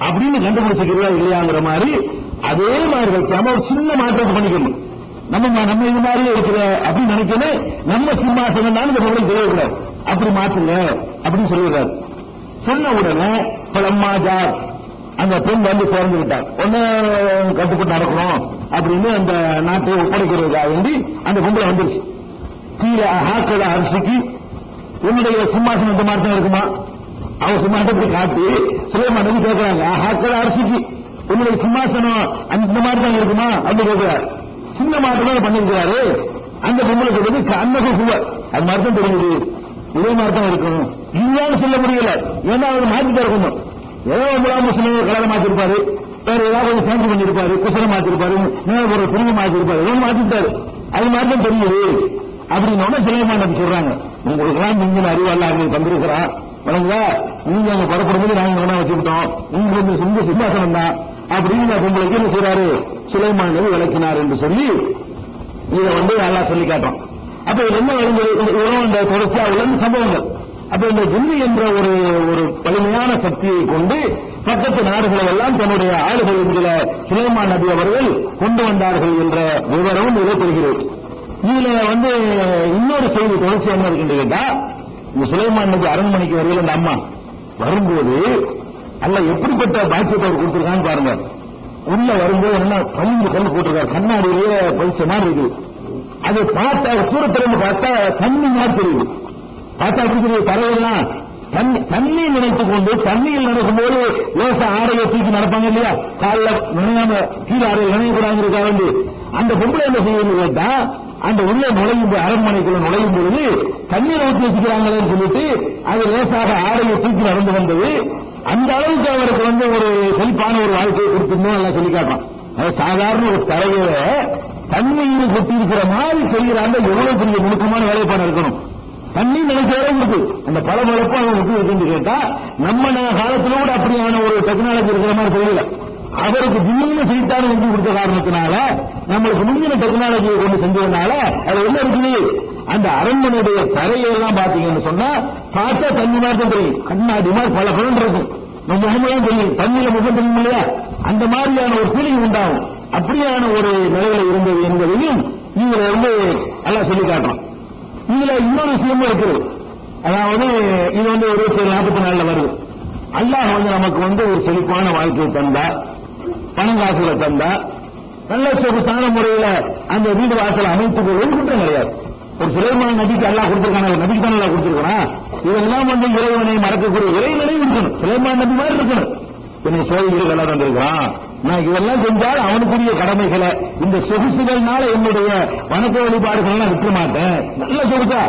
அப்படின்னு கண்டுபிடிச்சிக்கிறீங்களா இல்லையாங்கிற மாதிரி அதே மாதிரி வைக்காம ஒரு சின்ன மாற்றத்தை பண்ணிக்கணும். நம்ம இது மாதிரி இருக்கிற அப்படின்னு நினைக்கணும். நம்ம சிம்மாசனம் தான் இந்த பொருளை தெரியக்கூடாது, அப்படி மாற்றுங்க அப்படின்னு சொல்லிடுறாரு. சொன்ன உடனே பழம்மாஜா அந்த பெண் வந்து சேர்ந்து விட்டார். ஒன்னு கட்டுப்பட்டு நடக்கணும் அப்படின்னு அந்த நாட்டை ஒப்படைக்கிறதுக்காக வேண்டி அந்த பொம்பளை வந்துருச்சு. கீழே ஹாக்கல அரிசிக்கு உன்னுடைய சிம்மாசனம் இந்த மாதிரி தான் இருக்குமா? அவன் சிம்மாசனத்தை காட்டி சுலைமான் நபி கேட்கிறாங்க, ஹாக்கல அரிசிக்கு உன்னுடைய சிம்மாசனம் அந்த மாதிரி தான் இருக்குமா அப்படின்னு கேட்கிறார். சின்ன மாற்றம் பண்ணிருக்கிறாரு. அந்த பொம்பளை சொல்றது அன்னகு சுவர் அது மாதிரி தான் தெரியுது, இதே மாதிரி தான் இருக்கணும். இல்லையான்னு சொல்ல முடியல, ஏன்னா அவர் மாற்றிட்டு இருக்கணும். ஏதோ முஸ்லீம் கலரை மாத்திருப்பாரு, வேற ஏதாவது கொஞ்சம் சேர்ந்து பண்ணிருப்பாரு, குசலை மாத்திருப்பாரு, ஒரு பிரிவு மாத்திருப்பாரு, எதுவும் மாத்திட்டாரு. அது மாதிரி தான் தெரியுது அப்படின்னு சுலைமான் நபி சொல்றாங்க. உங்களுக்கு எல்லாம் நீங்க அறிவாளா உங்களுக்கு தந்திருக்கிறான் வழங்குதா, நீங்க அங்க புறப்படும்போது நாங்க வேணா வச்சுக்கிட்டோம், உங்களுக்கு சொந்த சிம்மாசனம் தான் அப்படின்னு உங்களுக்கு என்ன செய்றாரு சுலைமான் நபி விளக்கினார் என்று சொல்லி இதை வந்து நல்லா சொல்லி காட்டோம். அப்ப இது என்ன இந்த தொடர்ச்சியா உள்ள சம்பவங்கள். அப்ப இந்த ஜின்னு என்ற ஒரு வலிமையான சக்தியை கொண்டு பக்கத்து நாடுகளை எல்லாம் தன்னுடைய ஆளுகள் என்கிற சுலைமான் நபி அவர்கள் கொண்டு வந்தார்கள் என்ற விவரமும் இதில் பெறுகிறது. இதுல வந்து இன்னொரு செய்தி தொடர்ச்சி என்ன இருக்குன்னு கேட்டா, இந்த சுலைமான் நபி அரண்மனைக்கு வருகிற அந்த அம்மா வரும்போது அல்ல எப்படிப்பட்ட பாக்கியத்தை அவர் கொடுத்திருக்கான்னு பாருங்க. உள்ள வரும்போது என்ன பளிங்கு கல் போட்டிருக்காரு, கண்ணாடியிலேயே பழிச்ச மாதிரி இருக்குது. அதை பார்த்தா தூரத்திலிருந்து பார்த்தா தண்ணி மாதிரி தெரியுது. பார்த்தா எப்படி தரையெல்லாம் தண்ணி நினைத்துக் கொண்டு தண்ணியில் நடக்கும்போது லேசா ஆடையை தூக்கி நடப்பாங்க இல்லையா, காலில் நினையாம கீழே ஆடையில் நினைக்கூடாதுக்காக வேண்டி அந்த பொம்பளை என்ன செய்யணும் கேட்டா, அந்த உள்ள நுழையும் அரண்மனைக்குள்ள நுழையும் பொழுது தண்ணீரை ஊற்றி வச்சுக்கிறாங்களேன்னு சொல்லிட்டு அது லேசாக ஆடையை தூக்கி நடந்து வந்தது. அந்த அளவுக்கு அவருக்கு வந்து ஒரு செழிப்பான ஒரு வாழ்க்கையை கொடுத்துருந்தோம் எல்லாம் சொல்லி காட்டான். அது சாதாரண ஒரு தரையில தண்ணீர் கொட்டி இருக்கிற மாதிரி தெரிகிறாங்க. எவ்வளவு பெரிய நுணுக்கமான வேலைப்பாடு இருக்கணும். தண்ணி நினைக்கிறதே இருக்கு, அந்த பளபளப்பு அவங்களுக்கு இருக்குன்னு கேட்டா நம்ம காலத்துல கூட அப்படியான ஒரு டெக்னாலஜி இருக்கிற மாதிரி தெரியல. அவருக்கு ஜின்னு செய்தாரு வந்து கொடுத்த காரணத்தினால நம்மளுக்கு முன்னின டெக்னாலஜியை கொண்டு செஞ்சதுனால அது என்ன இருக்குது, அந்த அரண்மனையுடைய தரையெல்லாம் பாத்தீங்கன்னு சொன்னா பார்த்தா தண்ணி மாதிரி தான் தெரியும், கண்ணாடி மாதிரி பல பலன் இருக்கும். நம்ம முகமெல்லாம் தெரியும், தண்ணியில முகம் தெரியும் இல்லையா, அந்த மாதிரியான ஒரு ஃபீலிங் உண்டாகும். அப்படியான ஒரு நிலையில இருந்தது என்பதையும் இதுல வந்து எல்லாம் சொல்லி காட்டுறோம். இதுல இன்னொரு விஷயமும் இருக்குது. அதாவது இது வந்து 27-44 வருது. அல்லாஹ் வந்து நமக்கு வந்து ஒரு செழிப்பான வாழ்க்கையை தந்தா, பணம் காசுகளை தந்தா, நல்ல சொகுசான முறையில அந்த வீடு வாசல் அமைத்துக் கொள்வது குற்றம் கிடையாது. ஒரு சுலைமான் நபிக்கு அல்லாஹ் கொடுத்திருக்கான நபிக்கு தான் அல்லாஹ் கொடுத்திருக்கானா, இதெல்லாம் வந்து இறைவனை மறக்கக்கூடிய இறைநிலை இருக்கணும். சுலைமான் நபி மாதிரி இருக்கணும். என்னை சோதனைகள் எல்லாம் தந்திருக்கிறான், நான் இதெல்லாம் செஞ்சால் அவனுக்குரிய கடமைகளை இந்த சொகுசுகள்னால என்னுடைய வணக்க வழிபாடுகள் எல்லாம் விற்க மாட்டேன். நல்ல சொகுசா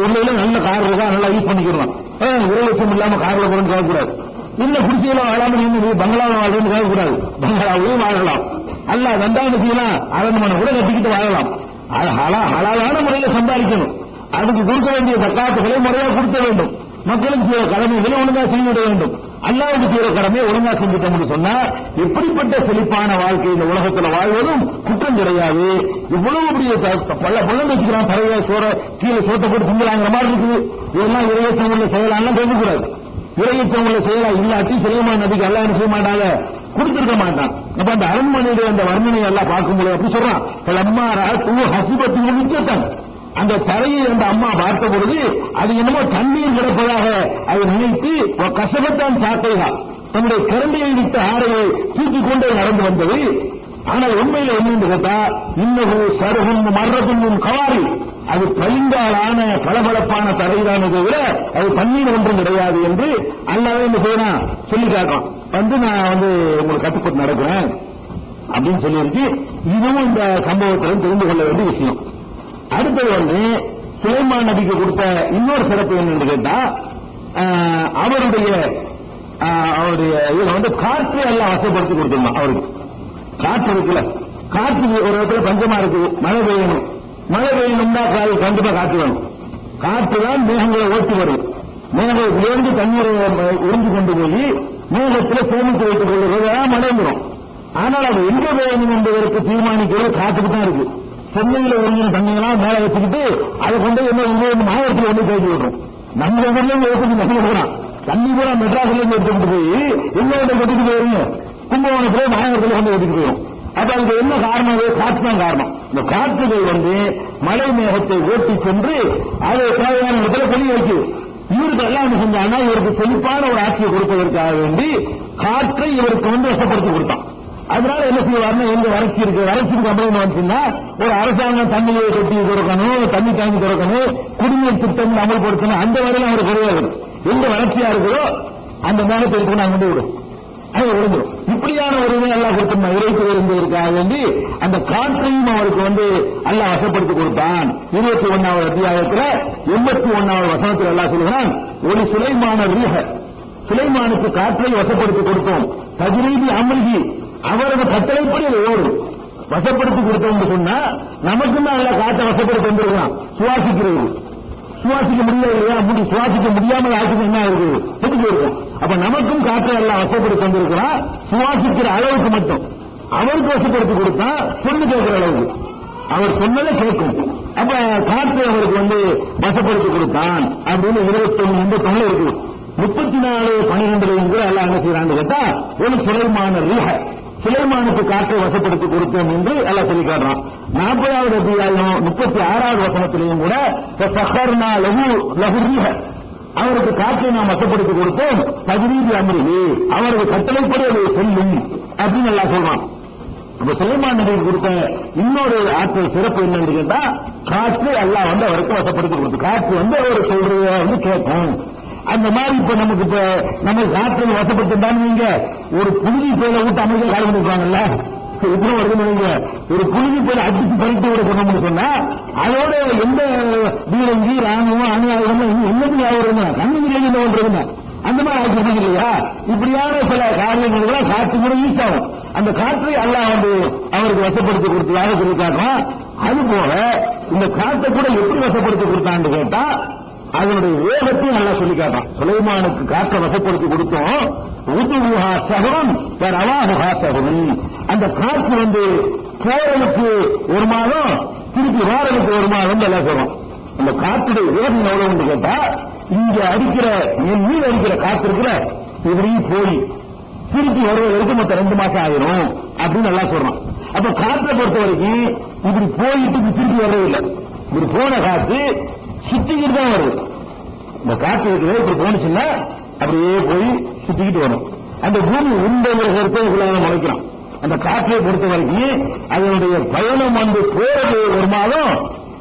உள்ள நல்ல கார் இருக்கா, நல்லா யூஸ் பண்ணிக்கிறோம். 1 லட்சம் இல்லாம கார்ல போறோம்னு கேட்கக்கூடாது. இல்ல குடிசையில வாழாமல் நீங்க பங்களாவை வாழ்றதுன்னு கேட்கக்கூடாது. பங்களாவிலையும் வாழலாம், அல்ல ரெண்டாவது செய்யலாம், அரண்மனை கூட கட்டிக்கிட்டு வாழலாம். ஹலாலான முறையில சம்பாதிக்கணும். அதுக்கு கொடுக்க வேண்டிய தக்காத்துகளை முறையாக கொடுக்க வேண்டும். மக்களுக்கு செய்ய கடமைகளை ஒழுங்கா செய்ய வேண்டும். அல்லாஹ்வுக்கு செய்யற கடமையை ஒழுங்கா செஞ்சுட்டோம்னு சொன்னா எப்படிப்பட்ட செழிப்பான வாழ்க்கை இந்த உலகத்துல வாழ்வதும் குற்றம் கிடையாது. இவ்வளவு பெரிய பள்ளம் வச்சுக்கிறான், பழைய சோற கீழே சோத்தை போட்டு கும்பலாங்கிற மாதிரி இருக்குது. இதெல்லாம் இறையச்சம் உள்ள செயலாம் பேசக்கூடாது. இறையச்சம் உள்ள செயலா இல்லாட்டி சுலைமான் நபிக்கு அல்லாஹ் என்ன செய்ய மாட்டாங்க, கொடுத்திருக்க மாட்டான். அப்ப அந்த அரண்மனையுடைய அந்த வர்ணனை எல்லாம் பார்க்கும்போது அப்படி சொல்றான், அம்மாரா தூ ஹசிபத்து முக்கியத்தான். அந்த தரையை அந்த அம்மா பார்த்த பொழுது அது என்னமோ தண்ணீர் கிடப்பதாக அதை நினைத்து கசபத்தான் சாத்தைகா தன்னுடைய கரண்டியை விட்டு ஆடையை தூக்கிக் கொண்டே நடந்து வந்தது. ஆனால் உண்மையில என்ன கேட்டா, இன்னொரு சருகும் மர்றதும் கவாரி, அது பளிங்காலான பளபளப்பான தரையிலான தவிர அது தண்ணீர் ஒன்றும் கிடையாது என்று அல்லாஹ் என்ன செய்யணும் சொல்லி காட்டுறான். வந்து நான் வந்து உங்களுக்கு கட்டுப்பட்டு நடக்கிறேன் அப்படின்னு சொல்லியிருக்கு. இதுவும் இந்த சம்பவத்திலும் தெரிந்து கொள்ள வேண்டிய விஷயம். அடுத்தது வந்து சுலைமான் நபிக்கு கொடுத்த இன்னொரு சிறப்பு என்னன்னு கேட்டா, அவருடைய இதுல வந்து காற்று எல்லாம் வசப்படுத்தி கொடுத்துருந்தான் அவருக்கு. காற்று இருக்குல்ல, காற்று ஒரு இடத்துல பஞ்சமா இருக்கு, மழை பெய்யணும், மழை பெய்யணும்னா கண்டிப்பா காற்று வேணும். காற்று தான் மேகங்களை ஓட்டி வரும். மேகத்திலிருந்து தண்ணீரை உறிஞ்சு கொண்டு போய் மேகத்தில் சேமித்து வைத்துக் கொள்வதுதான் மழை வரும். ஆனால் அது எங்க பெய்யணும் என்பதற்கு தீர்மானிக்கிறது காற்றுக்கு தான் இருக்கு. சென்னையில ஒருங்கிற தண்ணியெல்லாம் மேல வச்சுக்கிட்டு அதை கொண்டு என்ன மாவட்டத்தில் கொண்டு போயிட்டு விடுறோம். நம்ம ஊர்ல இருந்து தண்ணி போறான், தண்ணி பூரா மெட்ராஸ்ல இருந்து எடுத்துக்கிட்டு போய் எங்க கட்டிட்டு போயிருங்க, கும்பகோணத்துல மாவட்டத்தில் கொண்டு எடுத்துட்டு போயிடும். அப்ப அதுக்கு என்ன காரணம்? காற்று தான் காரணம். இந்த காற்றுகள் வந்து மழை மேகத்தை ஓட்டி சென்று அதை தேவையான இடத்துல பொழிய வைக்குது. இவருக்கு எல்லாம் என்ன செஞ்சாங்கன்னா, இவருக்கு செழிப்பான ஒரு ஆட்சியை கொடுப்பதற்காக வேண்டி காற்றை இவருக்கு வந்து வசப்படுத்தி கொடுத்தான். அதனால என்ன செய்வாருன்னா, எங்க வறட்சி இருக்கு, வறட்சிக்கு கம்பெனி வந்துச்சுன்னா ஒரு அரசாங்கம் தண்ணியை கட்டி திறக்கணும், தண்ணி டேங்கி திறக்கணும், குடிநீர் திட்டம் அமல்படுத்தணும், அந்த வரையிலும் அவர் குறையாது. எங்க வறட்சியா இருக்குதோ அந்த மேகத்தை எடுத்து நான் கொண்டு விடும், அது விழுந்துடும். இப்படியான ஒரு எல்லாம் கொடுத்தோம் இறைத்து இருந்ததற்காக வேண்டி அந்த காற்றையும் அவருக்கு வந்து எல்லாம் வசப்படுத்தி கொடுத்தான். 21வது அத்தியாயத்தில் 81வது வசனத்தில் எல்லாம் சொல்லுகிறான், ஒரு சுலைமான ரீஹ, சுலைமானுக்கு காற்றை வசப்படுத்தி கொடுத்தோம். தஜ்ரீபி அமல்கி, அவரது கட்டளைப்படி அதை ஓடும். வசப்படுத்தி கொடுத்தோம் சொன்னா நமக்கு தான் நல்லா காற்றை வசப்படுத்தி வந்திருக்கலாம். சுவாசிக்கிறது சுவாசிக்க முடியாது இல்லையா, சுவாசிக்க முடியாமல் ஆட்சி என்ன இருக்குது, செத்து போயிருக்கும். அப்ப நமக்கும் காற்றை எல்லாம் வசப்படுத்தி வந்திருக்கிறான். சுவாசிக்கிற அளவுக்கு மட்டும் அவருக்கு வசப்படுத்தி கொடுத்தா சொல்லு கேட்கிற அளவுக்கு அவர் சொன்னதை கேட்கும். அப்ப காற்றை அவருக்கு வந்து வசப்படுத்தி கொடுத்தான் அப்படின்னு 21 இருக்குது. 34:12 கூட எல்லாம் என்ன செய்யறான்னு கேட்டா, ஒரு சுலைமான ரீஹ, சுலைமானுக்கு காற்றை வசப்படுத்தி கொடுத்தோம் என்று எல்லாம் சொல்லி காட்டுறான். 40வது அத்தியாயம் 36வது வசனத்திலையும் கூட சஹர்னா லஹு ரீஹ, அவருக்கு காற்றை நாம் வசப்படுத்தி கொடுத்தோம். தஜ்ரீபி அம்ரிஹி, அவரது கட்டளைப்படி அதை செல்லும் அப்படின்னு எல்லாம் சொல்றான். இப்ப சுலைமான் நபிக்கு கொடுத்த இன்னொரு ஆற்றல் சிறப்பு என்னன்னு கேட்டா, காற்று எல்லாம் வந்து அவருக்கு வசப்படுத்தி கொடுத்து, காற்று வந்து அவர் சொல்றத வந்து கேட்கும். அந்த மாதிரி இப்ப நமக்கு நம்ம காற்றை வசப்படுத்திட்டான்னு நீங்க ஒரு புழுதி பேரை விட்டு அமைதியாக காலம் கொடுப்பாங்கல்ல, எப்படி வருதுன்னு ஒரு புழுதி பேரை அடிச்சு பறித்து விட சொன்னோம்னு சொன்னா அதோட எந்த பீரங்கி ராணுவம் அணு ஆயுதமும் என்னது ஆகுறதுங்க, கண்ணு ஒன்றுங்க அந்த மாதிரி ஆட்சி இல்லையா. இப்படியான சில காரியங்கள் காற்று கூட யூஸ் ஆகும். அந்த காற்றை எல்லாம் வந்து அவருக்கு வசப்படுத்தி கொடுத்ததாக சொல்லி காட்டுறான். அது போல இந்த காற்றை கூட எப்படி வசப்படுத்தி கொடுத்தான்னு கேட்டா, அதனுடைய வேகத்தையும் நல்லா சொல்லி காட்டான். சுலைமானுக்கு காற்றை வசப்படுத்தி கொடுத்தோம். உதுஹா சஹரன் வரவாஹா சஹரன், அந்த காற்று வந்து போறதுக்கு ஒரு மாதம், திருப்பி வாரதுக்கு ஒரு மாதம் எல்லாம் சொல்றோம். அந்த காற்றுடைய வேகம் எவ்வளவு கேட்டா, இங்க அடிக்கிற என் மீது அடிக்கிற காற்று இருக்கிற இப்படியும் போய் திருப்பி வருவதற்கு மொத்தம் 2 மாசம் ஆயிரும் அப்படின்னு நல்லா சொல்றான். அப்ப காற்றை பொறுத்த வரைக்கும் இப்படி போயிட்டு திருப்பி வர்றதில்லை. இப்படி போன காற்று சுத்திக்கிட்டு தான் வருது. இந்த காற்று இருக்கிறது இப்படி போனுச்சுன்னா அப்படியே போய் சுத்திக்கிட்டு வரும். அந்த பூமி உண்டை முளைக்கிறான். அந்த காற்றை பொறுத்த வரைக்கும் அதனுடைய பயணம் வந்து போறது ஒரு மாதம்,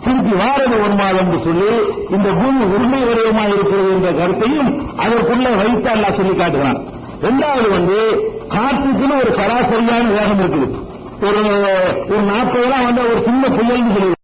திருப்பி வாரது ஒரு மாதம் என்று சொல்லி இந்த பூமி உண்மை வடிவமாக இருக்கிறது என்ற கருத்தையும் அதற்குள்ள வைத்து எல்லாம் சொல்லி காட்டுகிறான். 2வது வந்து காற்றுக்குன்னு ஒரு சராசரியான வேகம் இருக்குது. ஒரு 40 வந்து ஒரு சின்ன புயல்னு சொல்லி